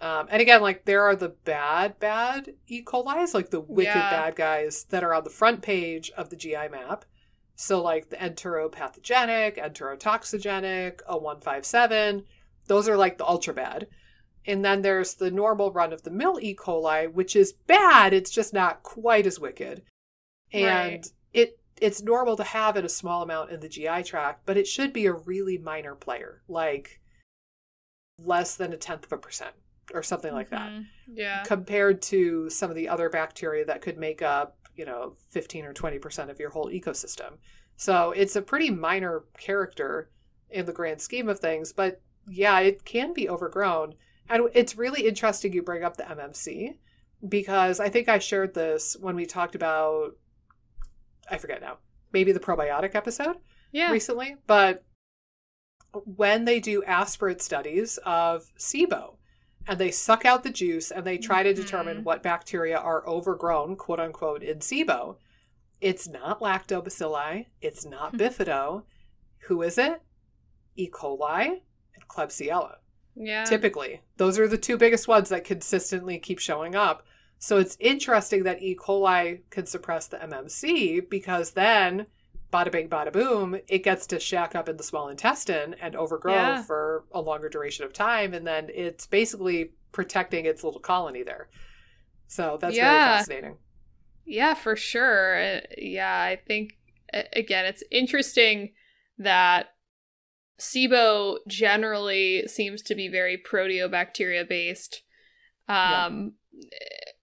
And again, like there are the bad E. coli's, like the wicked bad guys that are on the front page of the GI map. So like the enteropathogenic, enterotoxigenic, O157, those are like the ultra bad. And then there's the normal run of the mill E. coli, which is bad. It's just not quite as wicked. And it's normal to have it a small amount in the GI tract, but it should be a really minor player, like less than 0.1% or something like that. Yeah. Compared to some of the other bacteria that could make up, 15 or 20% of your whole ecosystem. So it's a pretty minor character in the grand scheme of things, but yeah, it can be overgrown. And it's really interesting you bring up the MMC, because I think I shared this when we talked about, I forget now, maybe the probiotic episode recently. But when they do aspirate studies of SIBO, and they suck out the juice and they try to determine what bacteria are overgrown, quote unquote, in SIBO, it's not lactobacilli, it's not bifido. Who is it? E. coli and Klebsiella. Yeah. Typically. Those are the two biggest ones that consistently keep showing up. So it's interesting that E. coli can suppress the MMC, because then, bada bing, bada boom, it gets to shack up in the small intestine and overgrow for a longer duration of time. And then it's basically protecting its little colony there. So that's very fascinating. Yeah, for sure. Yeah, I think, again, it's interesting that SIBO generally seems to be very proteobacteria based,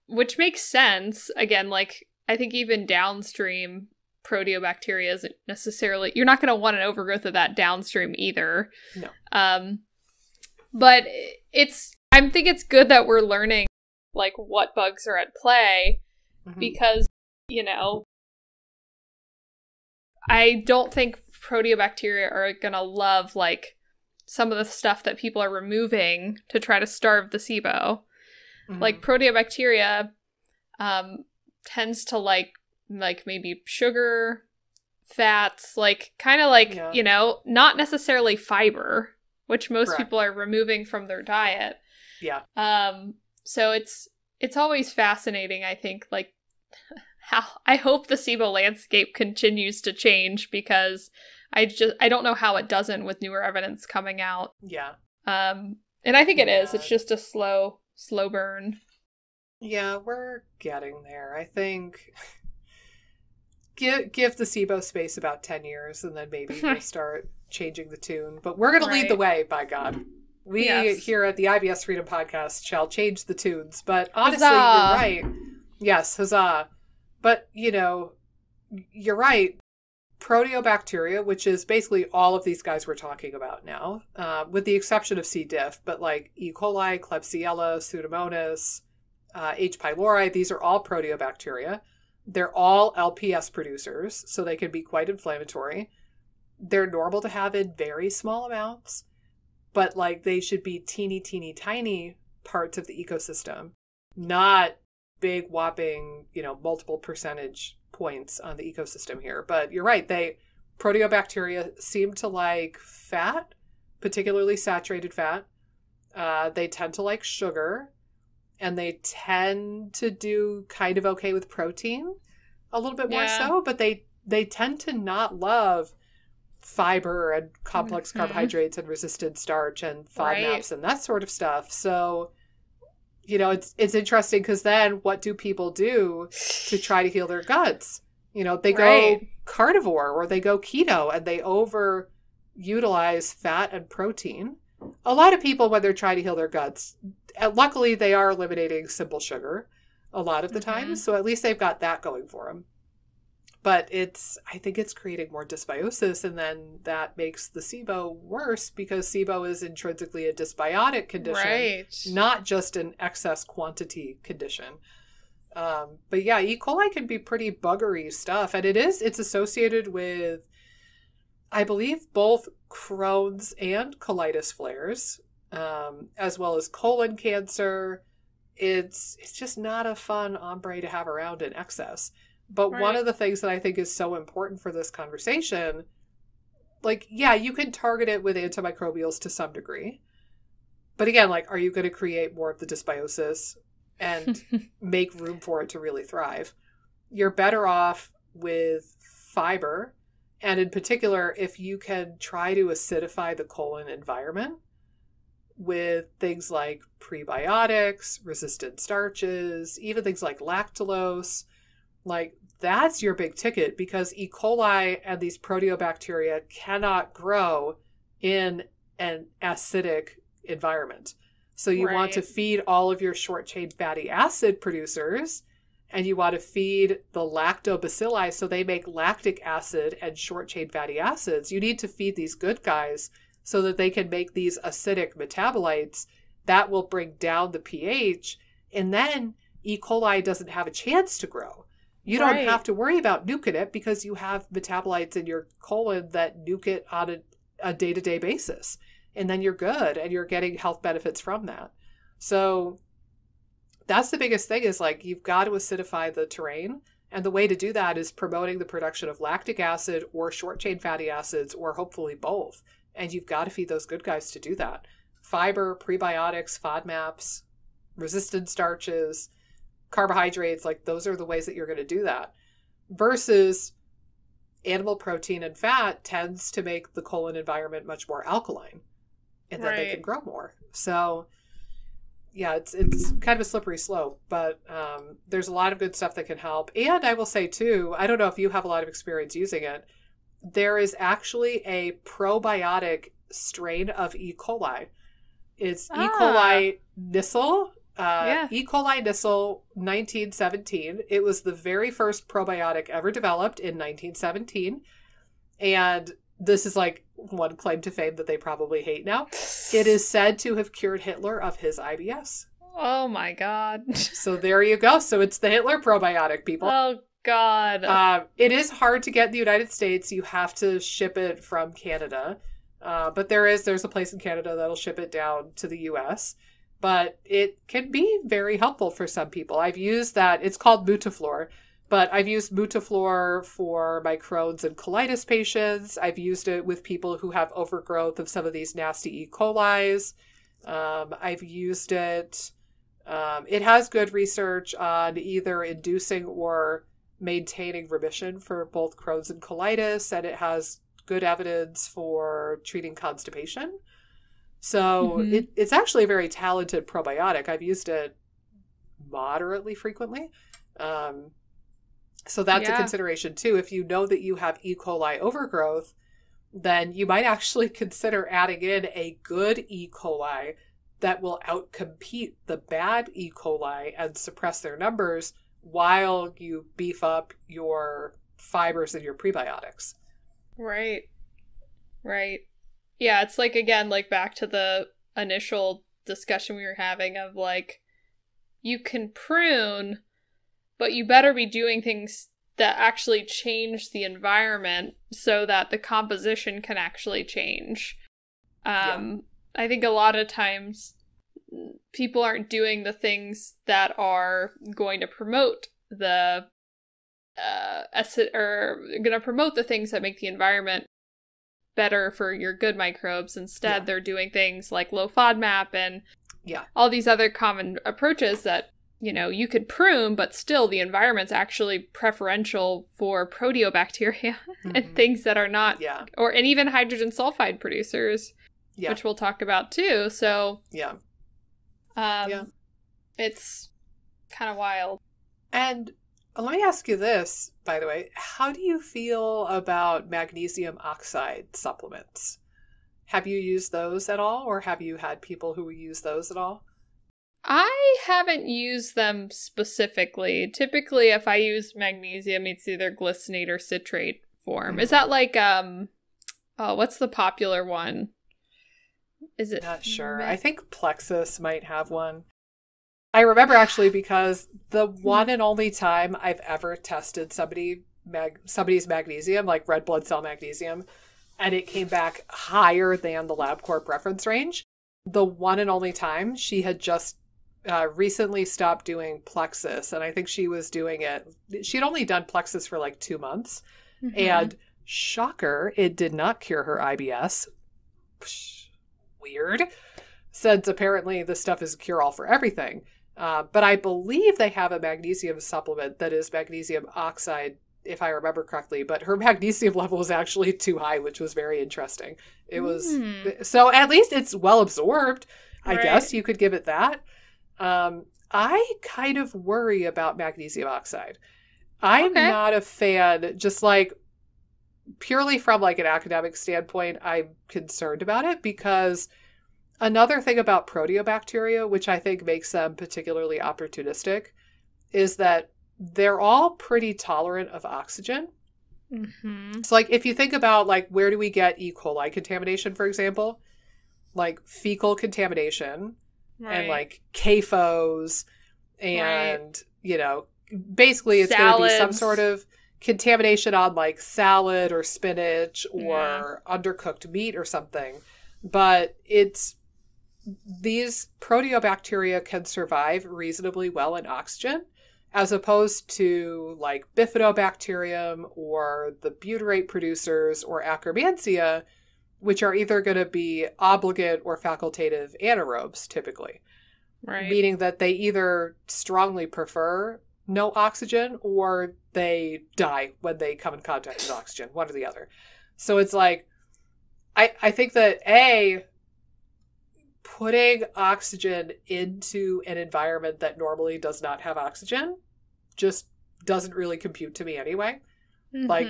which makes sense. Again, like, I think even downstream proteobacteria isn't necessarily, you're not going to want an overgrowth of that downstream either. No. But I think it's good that we're learning, like, what bugs are at play, because, I don't think proteobacteria are going to love, like, some of the stuff that people are removing to try to starve the SIBO. Like, proteobacteria tends to like maybe sugar, fats, like, kind of like, not necessarily fiber, which most people are removing from their diet. Yeah. So it's always fascinating, I think, like, how I hope the SIBO landscape continues to change, because I don't know how it doesn't with newer evidence coming out. Yeah. And I think it is. It's just a slow burn. Yeah, we're getting there. I think give the SIBO space about 10 years, and then maybe we'll start changing the tune. But we're going to lead the way, by God. We here at the IBS Freedom Podcast shall change the tunes. But honestly, you're right. Yes, huzzah. But, you're right. Proteobacteria, which is basically all of these guys we're talking about now, with the exception of C. diff, but like E. coli, Klebsiella, Pseudomonas, H. pylori, these are all proteobacteria. They're all LPS producers, so they can be quite inflammatory. They're normal to have in very small amounts, but like they should be teeny, teeny, tiny parts of the ecosystem, not big whopping, multiple percentage points on the ecosystem here. But you're right, proteobacteria seem to like fat, particularly saturated fat. They tend to like sugar, and they tend to do kind of okay with protein, a little bit more so, but they tend to not love fiber and complex carbohydrates and resistant starch and FODMAPs and that sort of stuff. So, it's interesting, because then what do people do to try to heal their guts? They go carnivore, or they go keto, and they overutilize fat and protein. A lot of people, when they're trying to heal their guts, luckily they are eliminating simple sugar a lot of the time, so at least they've got that going for them. But I think it's creating more dysbiosis, and then that makes the SIBO worse, because SIBO is intrinsically a dysbiotic condition, not just an excess quantity condition. But yeah, E. coli can be pretty buggery stuff, and it's associated with, I believe, both Crohn's and colitis flares, as well as colon cancer. It's just not a fun hombre to have around in excess. But one of the things that I think is so important for this conversation, like, you can target it with antimicrobials to some degree. But again, like, are you going to create more of the dysbiosis and make room for it to really thrive? You're better off with fiber. And in particular, if you can try to acidify the colon environment with things like prebiotics, resistant starches, even things like lactulose, like, that's your big ticket, because E. coli and these proteobacteria cannot grow in an acidic environment. So you want to feed all of your short-chain fatty acid producers, and you want to feed the lactobacilli so they make lactic acid and short-chain fatty acids. You need to feed these good guys so that they can make these acidic metabolites that will bring down the pH, and then E. coli doesn't have a chance to grow. You don't have to worry about nuking it because you have metabolites in your colon that nuke it on a day-to-day basis. And then you're good and you're getting health benefits from that. So that's the biggest thing is like you've got to acidify the terrain. And the way to do that is promoting the production of lactic acid or short-chain fatty acids or hopefully both. And you've got to feed those good guys to do that. Fiber, prebiotics, FODMAPs, resistant starches, carbohydrates, like those are the ways that you're going to do that. Versus animal protein and fat tends to make the colon environment much more alkaline. And then they can grow more. So yeah, it's kind of a slippery slope, but there's a lot of good stuff that can help. And I will say too, I don't know if you have a lot of experience using it, there is actually a probiotic strain of E. coli. It's E. coli Nissel. E. coli Nissel 1917. It was the very first probiotic ever developed in 1917. And this is like one claim to fame that they probably hate now. It is said to have cured Hitler of his IBS. Oh my God. So there you go. So it's the Hitler probiotic, people. Oh God. It is hard to get in the United States. You have to ship it from Canada. But there's a place in Canada that'll ship it down to the US. But it can be very helpful for some people. I've used that. It's called Mutaflor. But I've used Mutaflor for my Crohn's and colitis patients. I've used it with people who have overgrowth of some of these nasty E. colis. I've used it. It has good research on either inducing or maintaining remission for both Crohn's and colitis. And it has good evidence for treating constipation. So it's actually a very talented probiotic. I've used it moderately frequently. So that's a consideration too. If you know that you have E. coli overgrowth, then you might actually consider adding in a good E. coli that will outcompete the bad E. coli and suppress their numbers while you beef up your fibers and your prebiotics. Right. Yeah, it's like, again, like back to the initial discussion we were having of like, you can prune, but you better be doing things that actually change the environment so that the composition can actually change. I think a lot of times people aren't doing the things that are going to promote the acid, or going to promote the things that make the environment better for your good microbes. Instead, they're doing things like low FODMAP and all these other common approaches that, you know, you could prune, but still the environment's actually preferential for proteobacteria and things that are not, and even hydrogen sulfide producers, which we'll talk about too. So, it's kind of wild. And let me ask you this, by the way. How do you feel about magnesium oxide supplements? Have you used those at all, or have you had people who use those at all? I haven't used them specifically. Typically, if I use magnesium, it's either glycinate or citrate form. Is that like, what's the popular one? Is it? Not sure. I think Plexus might have one. I remember actually because the one and only time I've ever tested somebody's magnesium, like red blood cell magnesium, and it came back higher than the LabCorp reference range. The one and only time she had just recently stopped doing Plexus, and I think she was doing it. She'd only done Plexus for like 2 months, and shocker, it did not cure her IBS. Weird, since apparently this stuff is a cure-all for everything. But I believe they have a magnesium supplement that is magnesium oxide, if I remember correctly. But her magnesium level was actually too high, which was very interesting. It was so at least it's well absorbed. I guess you could give it that. I kind of worry about magnesium oxide. I'm not a fan, just like purely from like an academic standpoint, I'm concerned about it because another thing about proteobacteria, which I think makes them particularly opportunistic, is that they're all pretty tolerant of oxygen. So like if you think about like where do we get E. coli contamination, for example, like fecal contamination and like CAFOs and, you know, basically it's going to be some sort of contamination on like salad or spinach or undercooked meat or something. But these proteobacteria can survive reasonably well in oxygen, as opposed to like bifidobacterium or the butyrate producers or Akkermansia, which are either going to be obligate or facultative anaerobes typically. Right. Meaning that they either strongly prefer no oxygen or they die when they come in contact with oxygen, one or the other. So it's like, I think that putting oxygen into an environment that normally does not have oxygen just doesn't really compute to me anyway. Mm-hmm. Like,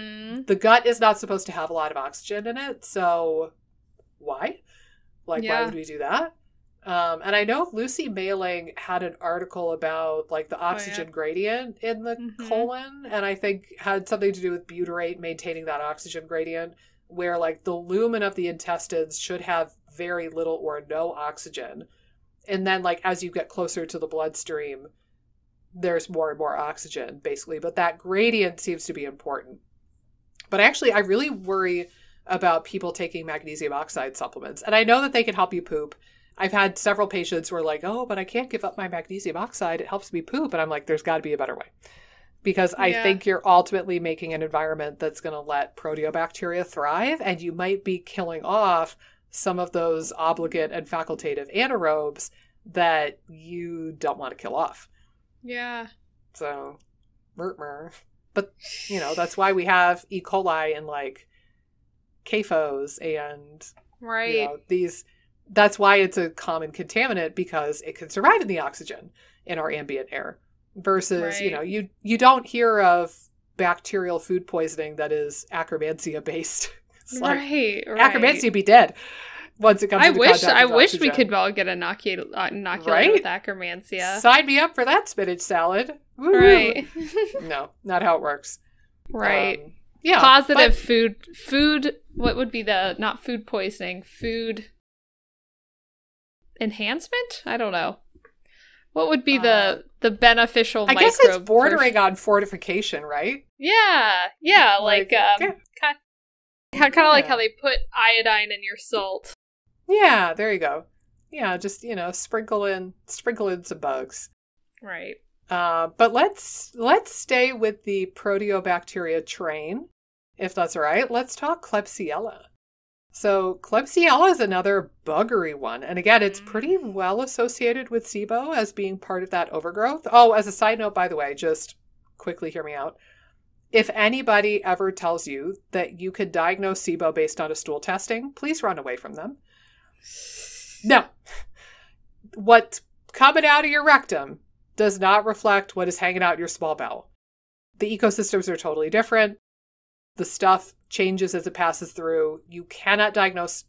the gut is not supposed to have a lot of oxygen in it, so why? Like, why would we do that? And I know Lucy Mailing had an article about like the oxygen gradient in the colon, and I think had something to do with butyrate maintaining that oxygen gradient, where like the lumen of the intestines should have very little or no oxygen. And then like as you get closer to the bloodstream, there's more and more oxygen basically, but that gradient seems to be important. But actually I really worry about people taking magnesium oxide supplements. And I know that they can help you poop. I've had several patients who are like, oh, but I can't give up my magnesium oxide. It helps me poop. And I'm like, there's got to be a better way. Because I think you're ultimately making an environment that's going to let proteobacteria thrive. And you might be killing off some of those obligate and facultative anaerobes that you don't want to kill off. Yeah. So, but, you know, that's why we have E. coli and like CAFOs and, you know, these... That's why it's a common contaminant, because it can survive in the oxygen in our ambient air versus, you know, you don't hear of bacterial food poisoning that is Akkermansia based. It's like, Akkermansia be dead once it comes to contact with I wish oxygen. We could all get inoculated with Akkermansia. Sign me up for that spinach salad. Woo! Right. No, not how it works. Right. Yeah. Positive food, what would be not food poisoning, food... enhancement? I don't know. What would be the beneficial microbe? I guess it's bordering on fortification, right? Yeah, like kind of like how they put iodine in your salt. Yeah, there you go. Yeah, just, you know, sprinkle in some bugs. Right. But let's stay with the proteobacteria train, if that's all right. Let's talk Klebsiella. So Klebsiella is another buggery one. And again, it's pretty well associated with SIBO as being part of that overgrowth. Oh, as a side note, by the way, just quickly hear me out. If anybody ever tells you that you could diagnose SIBO based on a stool testing, please run away from them. No. What's coming out of your rectum does not reflect what is hanging out your small bowel. The ecosystems are totally different. The stuff changes as it passes through. You cannot diagnose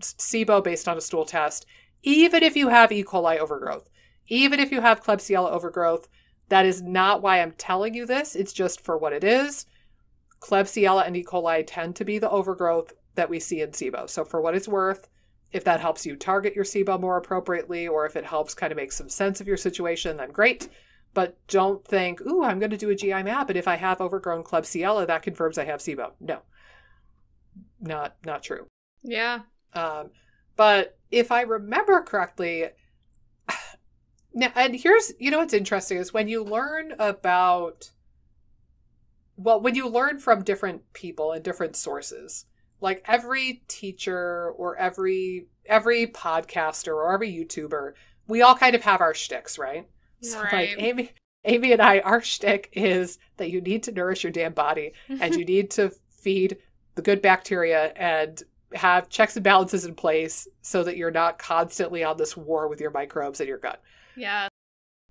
SIBO based on a stool test, even if you have E. coli overgrowth. Even if you have Klebsiella overgrowth, that is not why I'm telling you this. It's just for what it is. Klebsiella and E. coli tend to be the overgrowth that we see in SIBO. So for what it's worth, if that helps you target your SIBO more appropriately, or if it helps kind of make some sense of your situation, then great. But don't think, ooh, I'm going to do a GI map, and if I have overgrown Klebsiella, that confirms I have SIBO. No. Not true. Yeah. But if I remember correctly, now, and here's, you know what's interesting is when you learn from different people and different sources, like every teacher or every podcaster or every YouTuber, we all kind of have our shticks, right? So like Amy and I, our shtick is that you need to nourish your damn body and you need to feed the good bacteria and have checks and balances in place so that you're not constantly on this war with your microbes in your gut. Yeah.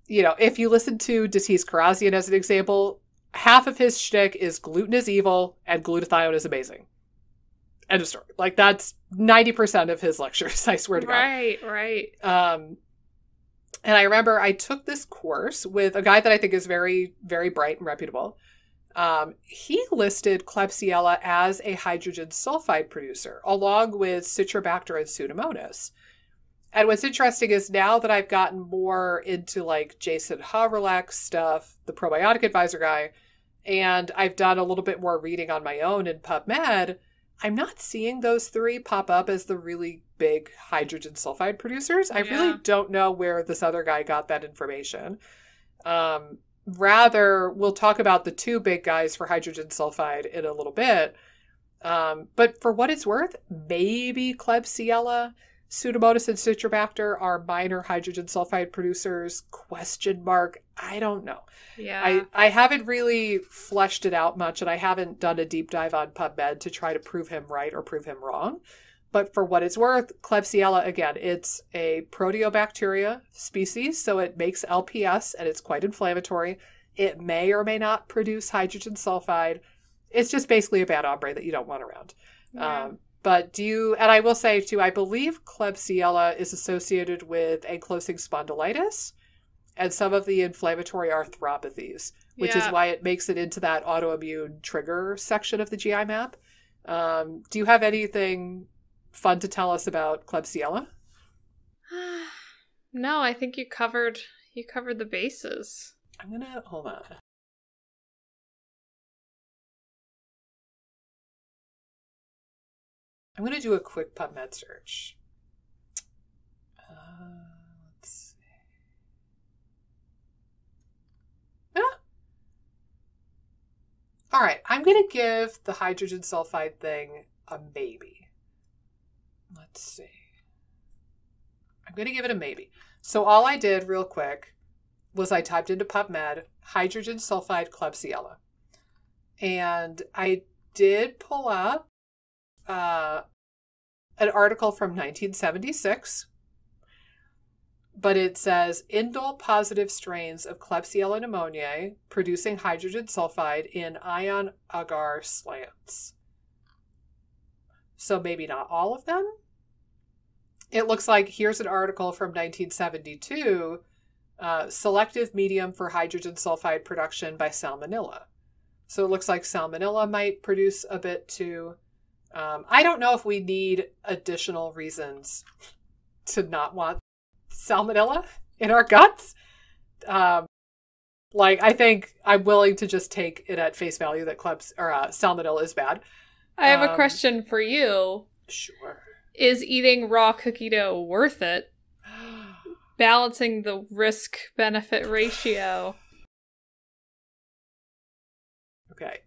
You know, if you listen to Datis Karazian as an example, half of his shtick is gluten is evil and glutathione is amazing. End of story. Like that's 90% of his lectures, I swear to God. Right. And I remember I took this course with a guy that I think is very, very bright and reputable. He listed Klebsiella as a hydrogen sulfide producer, along with Citrobacter and Pseudomonas. And what's interesting is now that I've gotten more into like Jason Havrelak's stuff, the probiotic advisor guy, and I've done a little bit more reading on my own in PubMed, I'm not seeing those three pop up as the really big hydrogen sulfide producers. I really don't know where this other guy got that information. Rather, we'll talk about the two big guys for hydrogen sulfide in a little bit. But for what it's worth, maybe Klebsiella, Pseudomonas, and Citrobacter are minor hydrogen sulfide producers, ? I don't know. Yeah. I haven't really fleshed it out much, and I haven't done a deep dive on PubMed to try to prove him right or prove him wrong. But for what it's worth, Klebsiella, again, it's a proteobacteria species, so it makes LPS, and it's quite inflammatory. It may or may not produce hydrogen sulfide. It's just basically a bad hombre that you don't want around. Yeah. But and I will say too, I believe Klebsiella is associated with ankylosing spondylitis and some of the inflammatory arthropathies, which is why it makes it into that autoimmune trigger section of the GI map. Do you have anything fun to tell us about Klebsiella? No, I think you covered the bases. Hold on. I'm going to do a quick PubMed search. Let's see. All right, I'm going to give the hydrogen sulfide thing a maybe. Let's see. I'm going to give it a maybe. So all I did real quick was I typed into PubMed hydrogen sulfide Klebsiella. And I did pull up an article from 1976, but it says indole positive strains of Klebsiella pneumoniae producing hydrogen sulfide in ion agar slants. So maybe not all of them. It looks like here's an article from 1972, selective medium for hydrogen sulfide production by salmonella. So it looks like salmonella might produce a bit too. I don't know if we need additional reasons to not want salmonella in our guts. I think I'm willing to just take it at face value that salmonella is bad. I have a question for you. Sure. Is eating raw cookie dough worth it? Balancing the risk-benefit ratio. Okay.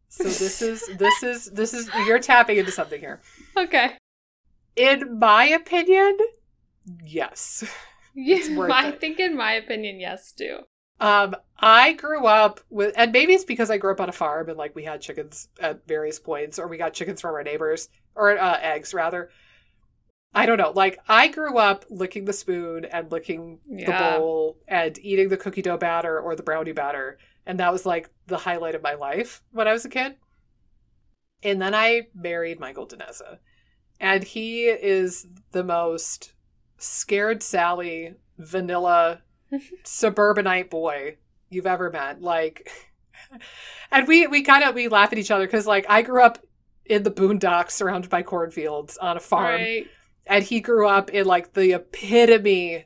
So this is you're tapping into something here. Okay. In my opinion, yes. It's worth it. I think in my opinion, yes too. I grew up with, and maybe it's because I grew up on a farm and we had chickens at various points, or we got chickens from our neighbors, or eggs rather. I don't know. I grew up licking the spoon and licking the bowl and eating the cookie dough batter or the brownie batter. And that was the highlight of my life when I was a kid. And then I married Michael Daneza. And he is the most scared Sally, vanilla, suburbanite boy you've ever met. And we laugh at each other because I grew up in the boondocks surrounded by cornfields on a farm. Right. And he grew up in the epitome,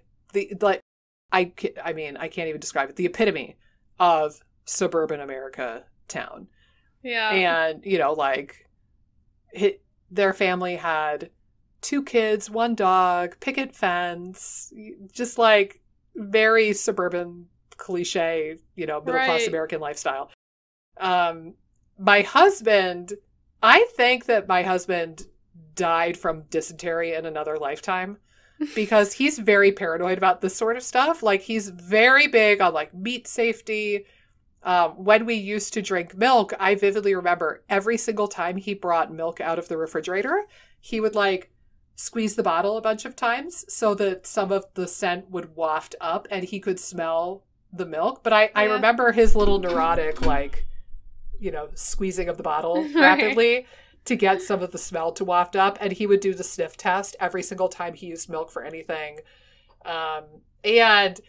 I can't even describe it, the epitome of suburban America town. Yeah. And, their family had 2 kids, 1 dog, picket fence, just very suburban cliche, middle-class American lifestyle. My husband, I think that my husband died from dysentery in another lifetime because he's very paranoid about this sort of stuff. He's very big on meat safety. When we used to drink milk, I vividly remember every single time he brought milk out of the refrigerator, he would squeeze the bottle a bunch of times so that some of the scent would waft up and he could smell the milk. But I remember his little neurotic, squeezing of the bottle rapidly to get some of the smell to waft up. And he would do the sniff test every single time he used milk for anything. And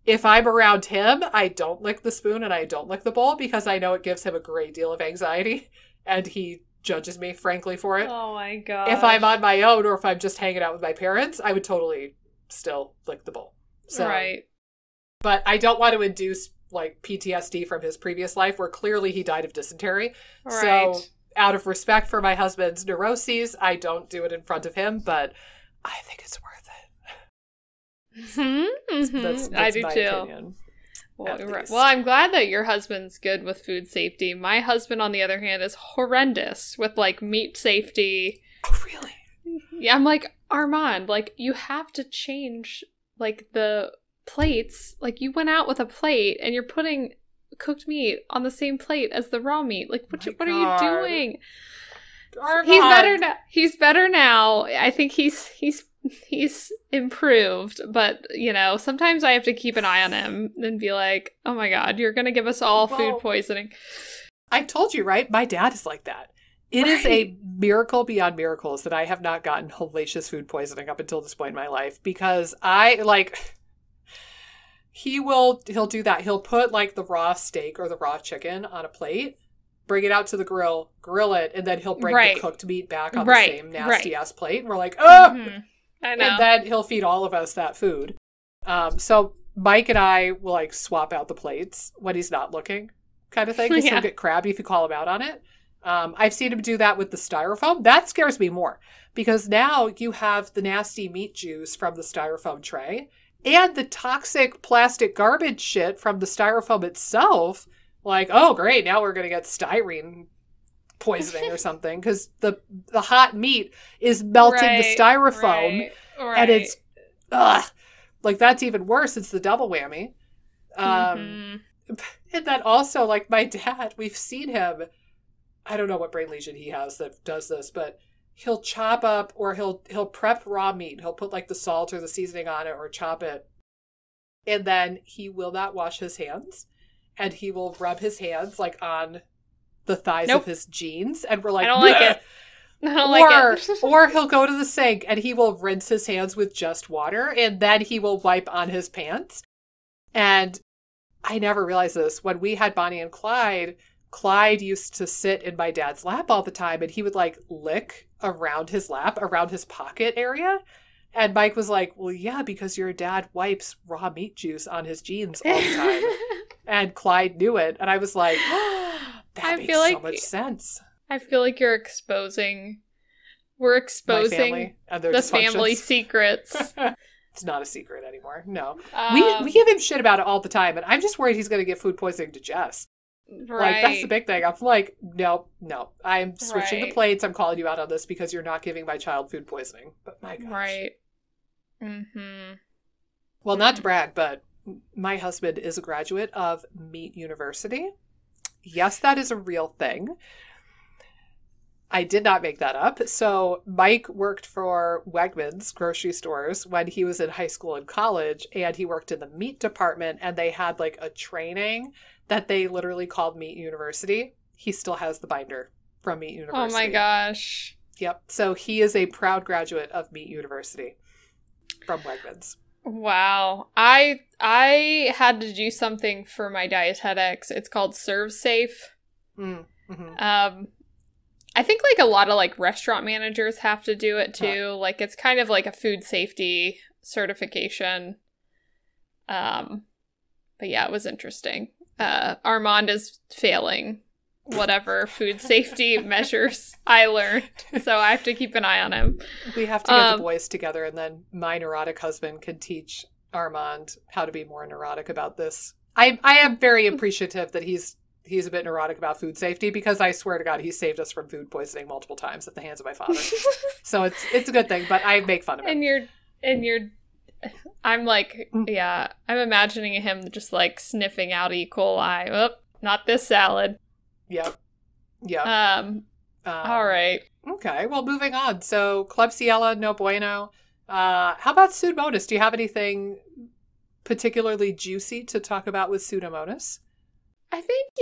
if I'm around him, I don't lick the spoon and I don't lick the bowl because I know it gives him a great deal of anxiety. And he judges me, frankly, for it. Oh my god. If I'm on my own or if I'm just hanging out with my parents, I would totally still lick the bowl. So, right. But I don't want to induce like PTSD from his previous life where clearly he died of dysentery. Right. So out of respect for my husband's neuroses, I don't do it in front of him, but I think it's worth it. That's I do my too. opinion. Well, I'm glad that your husband's good with food safety. My husband, on the other hand, is horrendous with like meat safety. Oh, really? Yeah, I'm like, Armand, like you have to change like the plates. Like you went out with a plate and you're putting cooked meat on the same plate as the raw meat. Like what are you doing? Armand. He's better now. He's better now. I think he's improved, but you know, sometimes I have to keep an eye on him and be like, oh my god, you're gonna give us all food poisoning. I told you, right? My dad is like that. It is a miracle beyond miracles that I have not gotten hellacious food poisoning up until this point in my life, because he'll do that. He'll put like the raw steak or the raw chicken on a plate, bring it out to the grill it, and then he'll bring the cooked meat back on the same nasty ass plate. And we're like, oh! Mm-hmm. I know. And then he'll feed all of us that food. So Mike and I will like swap out the plates when he's not looking, kind of thing, because he'll get crabby if you call him out on it. I've seen him do that with the styrofoam. That scares me more, because now you have the nasty meat juice from the styrofoam tray and the toxic plastic garbage shit from the styrofoam itself. Like, oh, great, now we're going to get styrene poisoning or something, because the hot meat is melting the styrofoam, and it's like that's even worse. It's the double whammy. And then also, like, my dad, we've seen him, I don't know what brain lesion he has that does this, but he'll chop up or he'll prep raw meat. He'll put like the salt or the seasoning on it or chop it, and then he will not wash his hands, and he will rub his hands like on the thighs of his jeans, and we're like, I don't like it. I don't like it. Or he'll go to the sink and he will rinse his hands with just water, and then he will wipe on his pants. And I never realized this. When we had Bonnie and Clyde used to sit in my dad's lap all the time, and he would like lick around his lap, around his pocket area. And Mike was like, well, yeah, because your dad wipes raw meat juice on his jeans all the time. And Clyde knew it. And I was like, that makes so much sense. I feel like we're exposing the family secrets. It's not a secret anymore. No. We give him shit about it all the time, and I'm just worried he's going to get food poisoning to Jess. Right. Like, that's the big thing. I'm like, no. I'm switching the plates. I'm calling you out on this because you're not giving my child food poisoning. But my gosh. Right. Mm-hmm. Well, not to brag, but my husband is a graduate of Meat University. Yes, that is a real thing. I did not make that up. So Mike worked for Wegmans grocery stores when he was in high school and college, and he worked in the meat department, and they had like a training that they literally called Meat University. He still has the binder from Meat University. Oh my gosh. Yep. So he is a proud graduate of Meat University from Wegmans. Wow. I had to do something for my dietetics. It's called Serve Safe. Mm-hmm. I think like a lot of like restaurant managers have to do it too. Like it's kind of like a food safety certification. But yeah, it was interesting. Armand is failing whatever food safety measures I learned, so I have to keep an eye on him. We have to get the boys together, and then my neurotic husband can teach Armand how to be more neurotic about this. I am very appreciative that he's a bit neurotic about food safety, because I swear to God, he saved us from food poisoning multiple times at the hands of my father. So it's a good thing, but I make fun of him. I'm like, yeah, I'm imagining him just like sniffing out E. coli. Oh, not this salad. Yep. All right. Okay, well, moving on. So Klebsiella, no bueno. How about Pseudomonas? Do you have anything particularly juicy to talk about with Pseudomonas? I think,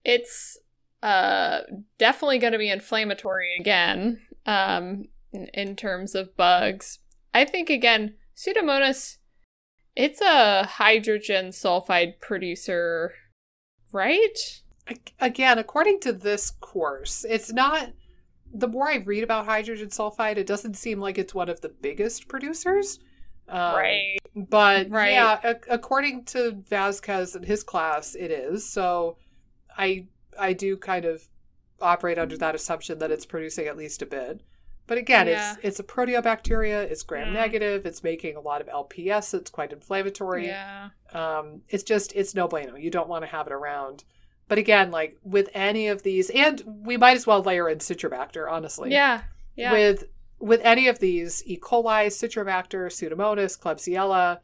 it's definitely going to be inflammatory again, in terms of bugs. I think, again, Pseudomonas, it's a hydrogen sulfide producer, right? again, according to this course, it's not, the more I read about hydrogen sulfide, it doesn't seem like it's one of the biggest producers. Right. But Right. yeah, according to Vasquez and his class, it is. So I do kind of operate under that assumption that it's producing at least a bit. But again, Yeah. it's a proteobacteria, it's gram-negative, it's making a lot of LPS, it's quite inflammatory. Yeah. It's no bueno. You don't want to have it around. But again, like with any of these, and we might as well layer in Citrobacter, honestly. Yeah. Yeah. With any of these, E. coli, Citrobacter, Pseudomonas, Klebsiella,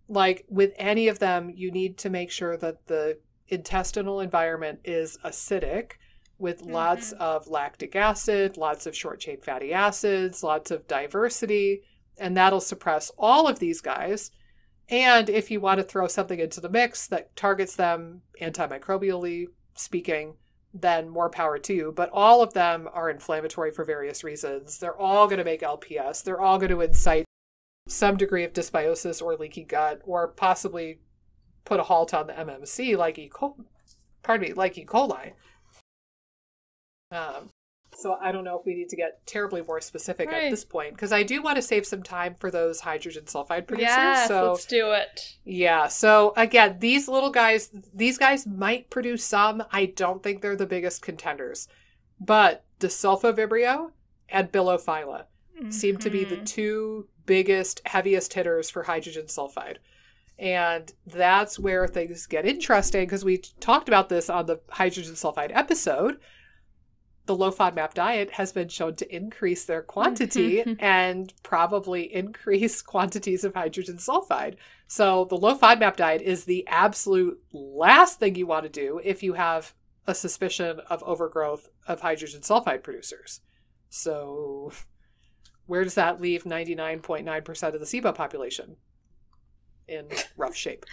like with any of them, you need to make sure that the intestinal environment is acidic with lots of lactic acid, lots of short-chain fatty acids, lots of diversity, and that'll suppress all of these guys. And if you want to throw something into the mix that targets them antimicrobially speaking, then more power to you. But all of them are inflammatory for various reasons. They're all going to make LPS. They're all going to incite some degree of dysbiosis or leaky gut, or possibly put a halt on the MMC like E. coli. So I don't know if we need to get terribly more specific at this point, because I do want to save some time for those hydrogen sulfide producers. Yes, so let's do it. Yeah. So again, these guys might produce some. I don't think they're the biggest contenders, but Disulfovibrio and Bilophila seem to be the two biggest, heaviest hitters for hydrogen sulfide. And that's where things get interesting, because we talked about this on the hydrogen sulfide episode. The low FODMAP diet has been shown to increase their quantity and probably increase quantities of hydrogen sulfide. So the low FODMAP diet is the absolute last thing you want to do if you have a suspicion of overgrowth of hydrogen sulfide producers. So where does that leave 99.9% of the SIBO population? In rough shape.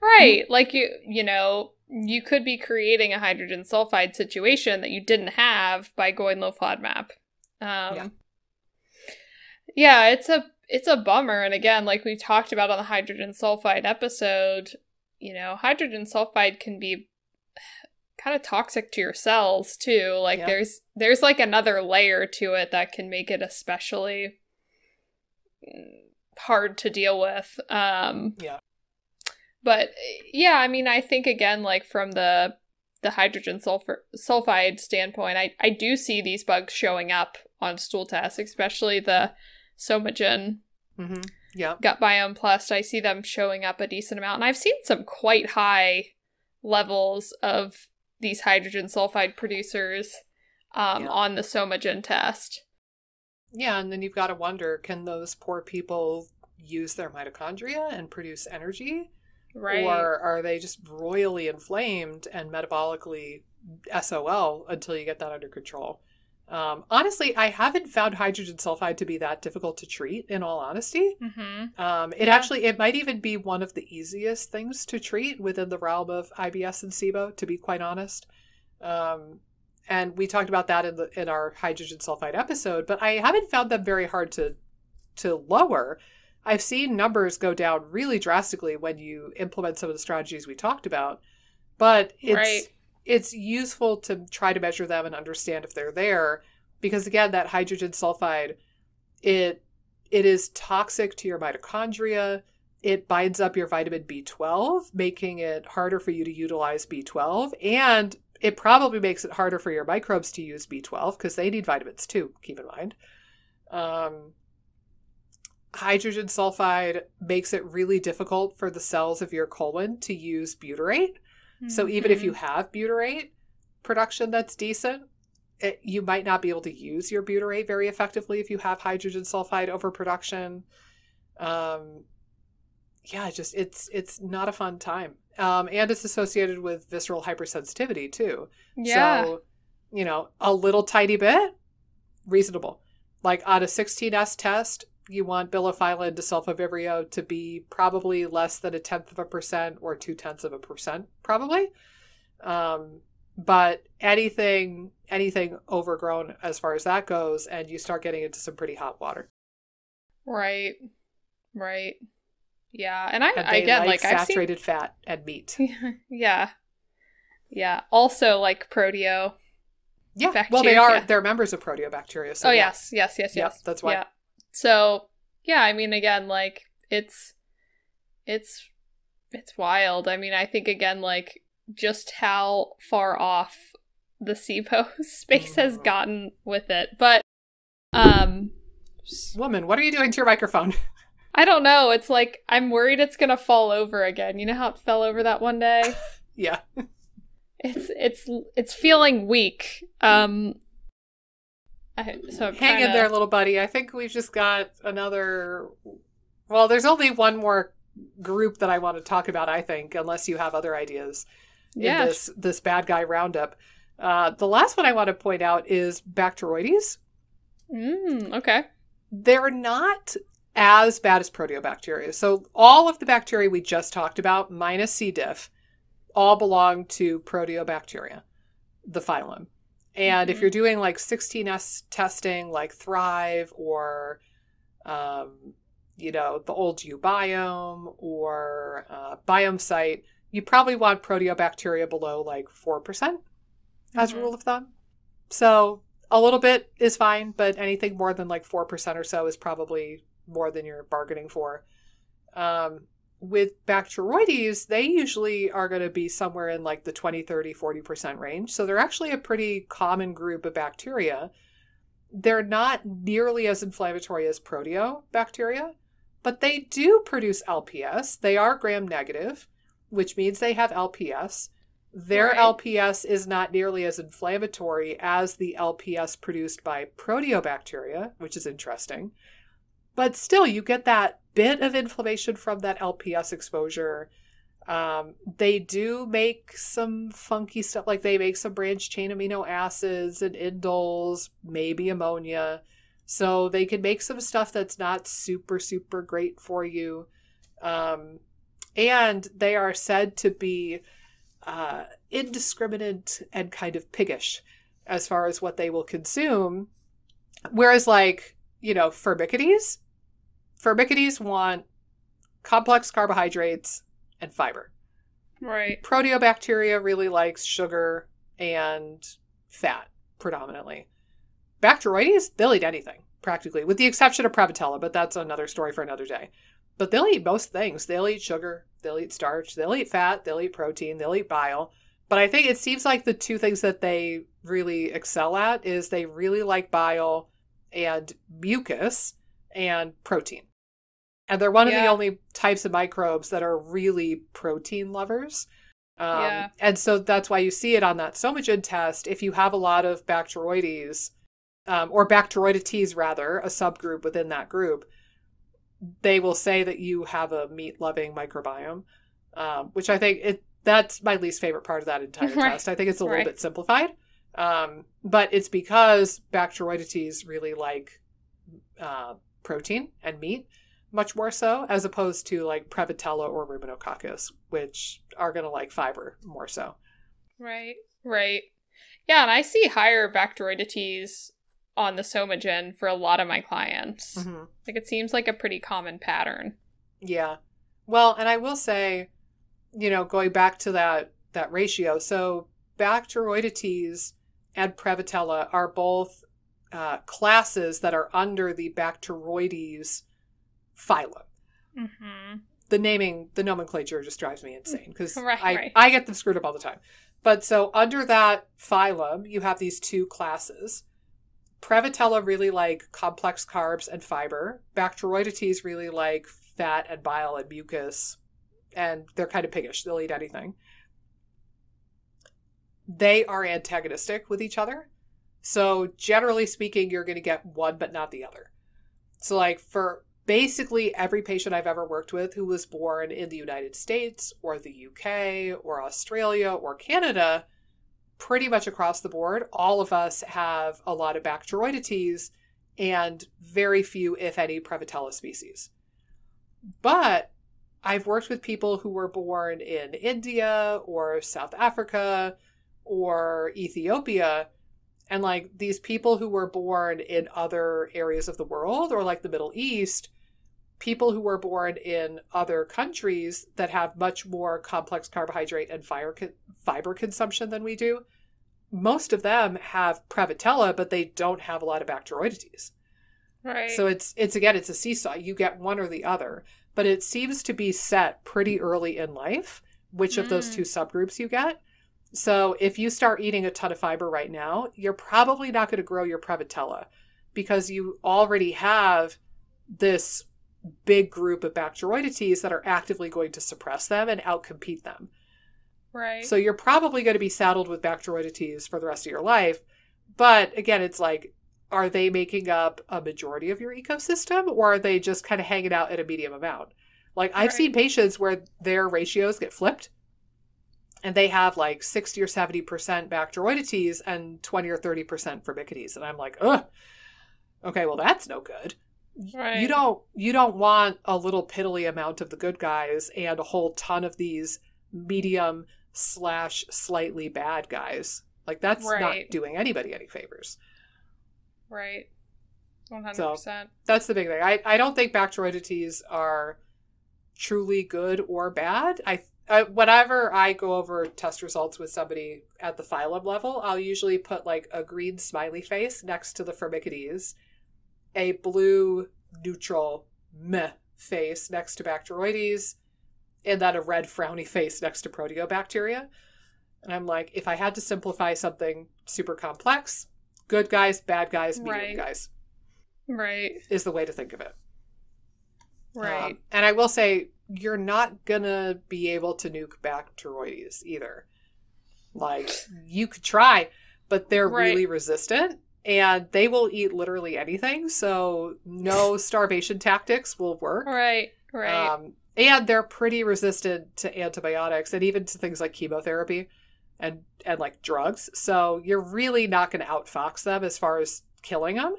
Right. Like you know, you could be creating a hydrogen sulfide situation that you didn't have by going low FODMAP. Yeah, it's a bummer. And again, like we talked about on the hydrogen sulfide episode, you know, hydrogen sulfide can be kind of toxic to your cells too. Like there's like another layer to it that can make it especially hard to deal with. But yeah, I mean, I think again, like from the hydrogen sulfide standpoint, I do see these bugs showing up on stool tests, especially the Somagen gut biome plus. I see them showing up a decent amount, and I've seen some quite high levels of these hydrogen sulfide producers on the Somagen test. Yeah, and then you've got to wonder, can those poor people use their mitochondria and produce energy? Right. Or are they just royally inflamed and metabolically SOL until you get that under control? Honestly, I haven't found hydrogen sulfide to be that difficult to treat, in all honesty. It might even be one of the easiest things to treat within the realm of IBS and SIBO, to be quite honest. And we talked about that in our hydrogen sulfide episode, but I haven't found them very hard to lower. I've seen numbers go down really drastically when you implement some of the strategies we talked about, but it's useful to try to measure them and understand if they're there, because again, that hydrogen sulfide, it is toxic to your mitochondria. It binds up your vitamin B12, making it harder for you to utilize B12, and it probably makes it harder for your microbes to use B12 because they need vitamins too, keep in mind. Hydrogen sulfide makes it really difficult for the cells of your colon to use butyrate. So even if you have butyrate production that's decent, you might not be able to use your butyrate very effectively if you have hydrogen sulfide overproduction. It's not a fun time. And it's associated with visceral hypersensitivity too. Yeah. So, you know, a little tiny bit, reasonable. Like on a 16S test, you want Bilophila and Disulfovibrio to be probably less than 0.1% or 0.2%, probably. But anything overgrown as far as that goes, and you start getting into some pretty hot water. Right. Yeah, and I've seen saturated fat and meat. Yeah. Yeah. Also like proteo. Yeah. Bacteria. Well, they are, they're members of proteobacteria. So oh, yes. Yes. Yep, that's why. Yeah. So, yeah, I mean, again, like, it's wild. I mean, I think, again, like, just how far off the SIBO space has gotten with it. But, woman, what are you doing to your microphone? I don't know. It's like, I'm worried it's gonna fall over again. You know how it fell over that one day? Yeah. It's feeling weak. So hang in there, little buddy. I think we've just got another. Well, there's only one more group that I want to talk about, I think, unless you have other ideas in this bad guy roundup. The last one I want to point out is Bacteroides. Okay. They're not as bad as proteobacteria. So all of the bacteria we just talked about, minus C. diff, all belong to Proteobacteria, the phylum. And if you're doing like 16S testing, like Thrive or, the old U biome or Biome Site, you probably want Proteobacteria below like 4% as a rule of thumb. So a little bit is fine, but anything more than like 4% or so is probably more than you're bargaining for. With Bacteroides, they usually are going to be somewhere in like the 20, 30, 40% range. So they're actually a pretty common group of bacteria. They're not nearly as inflammatory as proteobacteria, but they do produce LPS. They are gram-negative, which means they have LPS. Their LPS is not nearly as inflammatory as the LPS produced by proteobacteria, which is interesting. But still, you get that bit of inflammation from that LPS exposure. They do make some funky stuff, like they make some branched chain amino acids and indoles, maybe ammonia. So they can make some stuff that's not super, super great for you. And they are said to be indiscriminate and kind of piggish as far as what they will consume. Whereas like, Firmicutes want complex carbohydrates and fiber. Right. Proteobacteria really likes sugar and fat, predominantly. Bacteroides, they'll eat anything, practically, with the exception of Prevotella, but that's another story for another day. But they'll eat most things. They'll eat sugar, they'll eat starch, they'll eat fat, they'll eat protein, they'll eat bile. But I think it seems like the two things that they really excel at is they really like bile and mucus and protein. And they're one of the only types of microbes that are really protein lovers. And so that's why you see it on that Somagen test. If you have a lot of Bacteroides, or Bacteroidetes rather, a subgroup within that group, they will say that you have a meat-loving microbiome, which I think that's my least favorite part of that entire test. I think it's a little bit simplified. But it's because Bacteroidetes really like protein and meat, much more so, as opposed to like Prevotella or Ruminococcus, which are going to like fiber more so. Right. Yeah, and I see higher Bacteroidetes on the Somagen for a lot of my clients. Like, it seems like a pretty common pattern. Yeah. Well, and I will say, going back to that ratio, so Bacteroidetes and Prevotella are both classes that are under the Bacteroides phylum. The nomenclature just drives me insane because I get them screwed up all the time. But so under that phylum, you have these two classes. Prevotella really like complex carbs and fiber. Bacteroidetes really like fat and bile and mucus. And they're kind of piggish. They'll eat anything. They are antagonistic with each other. So generally speaking, you're going to get one but not the other. So like for basically every patient I've ever worked with who was born in the United States or the UK or Australia or Canada, pretty much across the board, all of us have a lot of Bacteroidetes and very few, if any, Prevotella species. But I've worked with people who were born in India or South Africa or Ethiopia, and like these people who were born in other areas of the world or like the Middle East, people who were born in other countries that have much more complex carbohydrate and fiber consumption than we do, most of them have Prevotella, but they don't have a lot of Bacteroidetes. Right. So it's a seesaw. You get one or the other, but it seems to be set pretty early in life, which of those two subgroups you get. So if you start eating a ton of fiber right now, you're probably not going to grow your Prevotella because you already have this big group of Bacteroidetes that are actively going to suppress them and outcompete them. Right. So you're probably going to be saddled with Bacteroidetes for the rest of your life. But again, it's like, are they making up a majority of your ecosystem, or are they just kind of hanging out at a medium amount? Like I've seen patients where their ratios get flipped and they have like 60 or 70% Bacteroidetes and 20 or 30% Firmicutes. And I'm like, ugh, okay, well, that's no good. Right. You don't want a little piddly amount of the good guys and a whole ton of these medium / slightly bad guys. Like that's not doing anybody any favors. Right. 100%. So that's the big thing. I don't think Bacteroidetes are truly good or bad. Whenever I go over test results with somebody at the phylum level, I'll usually put like a green smiley face next to the Firmicutes, a blue neutral meh face next to Bacteroides, and then a red frowny face next to Proteobacteria. And I'm like, if I had to simplify something super complex, good guys, bad guys, medium guys. Right. Is the way to think of it. Right. And I will say, you're not going to be able to nuke Bacteroides either. Like, you could try, but they're really resistant. And they will eat literally anything. So no starvation tactics will work. Right. And they're pretty resistant to antibiotics and even to things like chemotherapy and like drugs. So you're really not going to outfox them as far as killing them.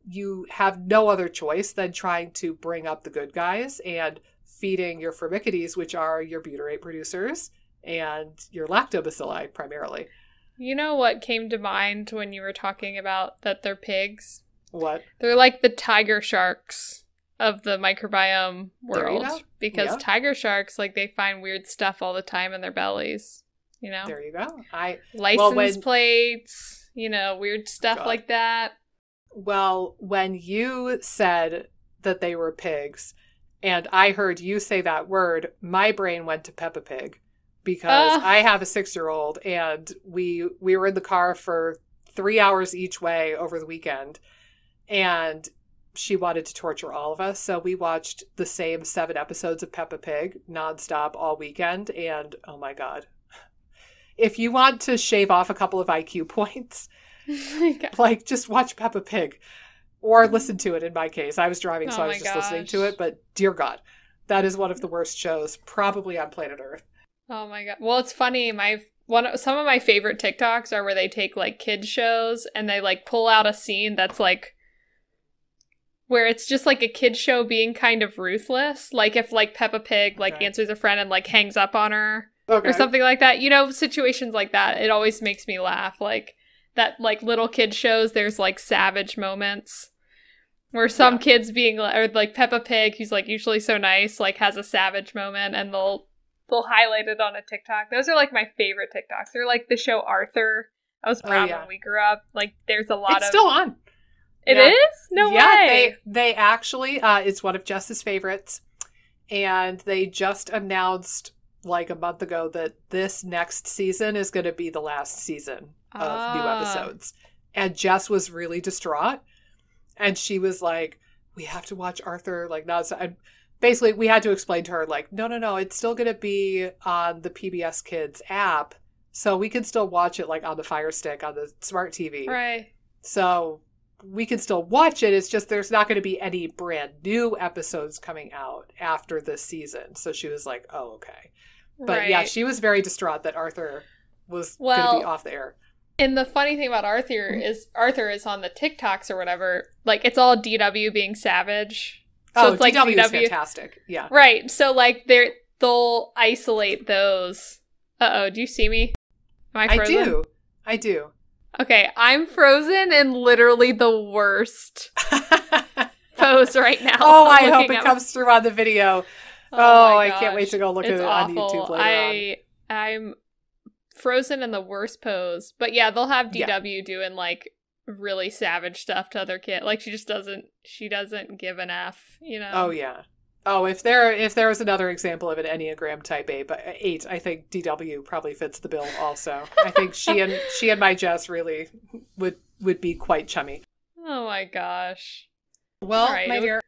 You have no other choice than trying to bring up the good guys and feeding your Firmicutes, which are your butyrate producers, and your lactobacilli primarily. You know what came to mind when you were talking about that they're pigs? What? They're like the tiger sharks of the microbiome world. Because tiger sharks, like, they find weird stuff all the time in their bellies. You know? There you go. License plates, you know, weird stuff like that. Well, when you said that they were pigs, and I heard you say that word, my brain went to Peppa Pig. Because I have a 6-year-old, and we were in the car for 3 hours each way over the weekend, and she wanted to torture all of us. So we watched the same 7 episodes of Peppa Pig nonstop all weekend. And oh my God, if you want to shave off a couple of IQ points, like just watch Peppa Pig or listen to it. In my case, I was driving, so I was just listening to it. But dear God, that is one of the worst shows probably on planet Earth. Oh my God. Well, it's funny. Some of my favorite TikToks are where they take like kids shows and they like pull out a scene that's like where it's just like a kid show being kind of ruthless. Like if like Peppa Pig like answers a friend and like hangs up on her or something like that. You know, situations like that. It always makes me laugh. Like that, like little kid shows, there's like savage moments where some kids being or like Peppa Pig, who's like usually so nice, like has a savage moment and they'll highlight it on a TikTok. Those are like my favorite TikToks. They're like the show Arthur. I was proud when we grew up. Like there's a lot It's still on. It is? No way. They actually, it's one of Jess's favorites. And they just announced like a month ago that this next season is going to be the last season of new episodes. And Jess was really distraught. And she was like, we have to watch Arthur. Like, basically, we had to explain to her, like, no, it's still going to be on the PBS Kids app. So we can still watch it, like, on the Fire Stick, on the smart TV. Right. So we can still watch it. It's just there's not going to be any brand new episodes coming out after this season. So she was like, oh, okay. But yeah, she was very distraught that Arthur was going to be off the air. And the funny thing about Arthur is on the TikToks or whatever. Like, it's all DW being savage. So it's like DW is fantastic. Yeah. Right. So like they'll isolate those. Uh-oh, do you see me? Am I frozen? I do. Okay, I'm frozen in literally the worst pose right now. Oh, I hope it comes through on the video. Oh, I can't wait to go look at it awful. on YouTube later on. I'm frozen in the worst pose. But yeah, they'll have DW doing like really savage stuff to other kids. Like she doesn't give an F, you know? Oh yeah. Oh, if there was another example of an Enneagram type 8, I think DW probably fits the bill also. I think she and my Jess really would be quite chummy. Oh my gosh. Well, my dear,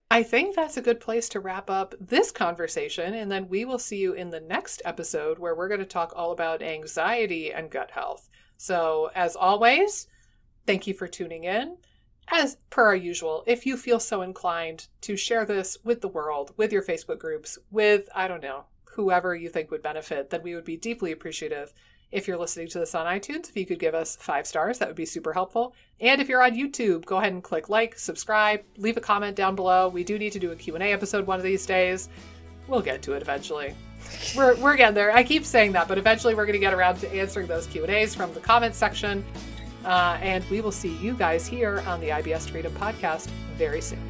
I think that's a good place to wrap up this conversation, and then we will see you in the next episode where we're going to talk all about anxiety and gut health. So, as always, thank you for tuning in. As per our usual, if you feel so inclined to share this with the world, with your Facebook groups, with, I don't know, whoever you think would benefit, then we would be deeply appreciative. If you're listening to this on iTunes, if you could give us 5 stars, that would be super helpful. And if you're on YouTube, go ahead and click like, subscribe, leave a comment down below. We do need to do a Q&A episode one of these days. We'll get to it eventually. We're getting there. I keep saying that, but eventually we're going to get around to answering those Q&As from the comments section. And we will see you guys here on the IBS Freedom Podcast very soon.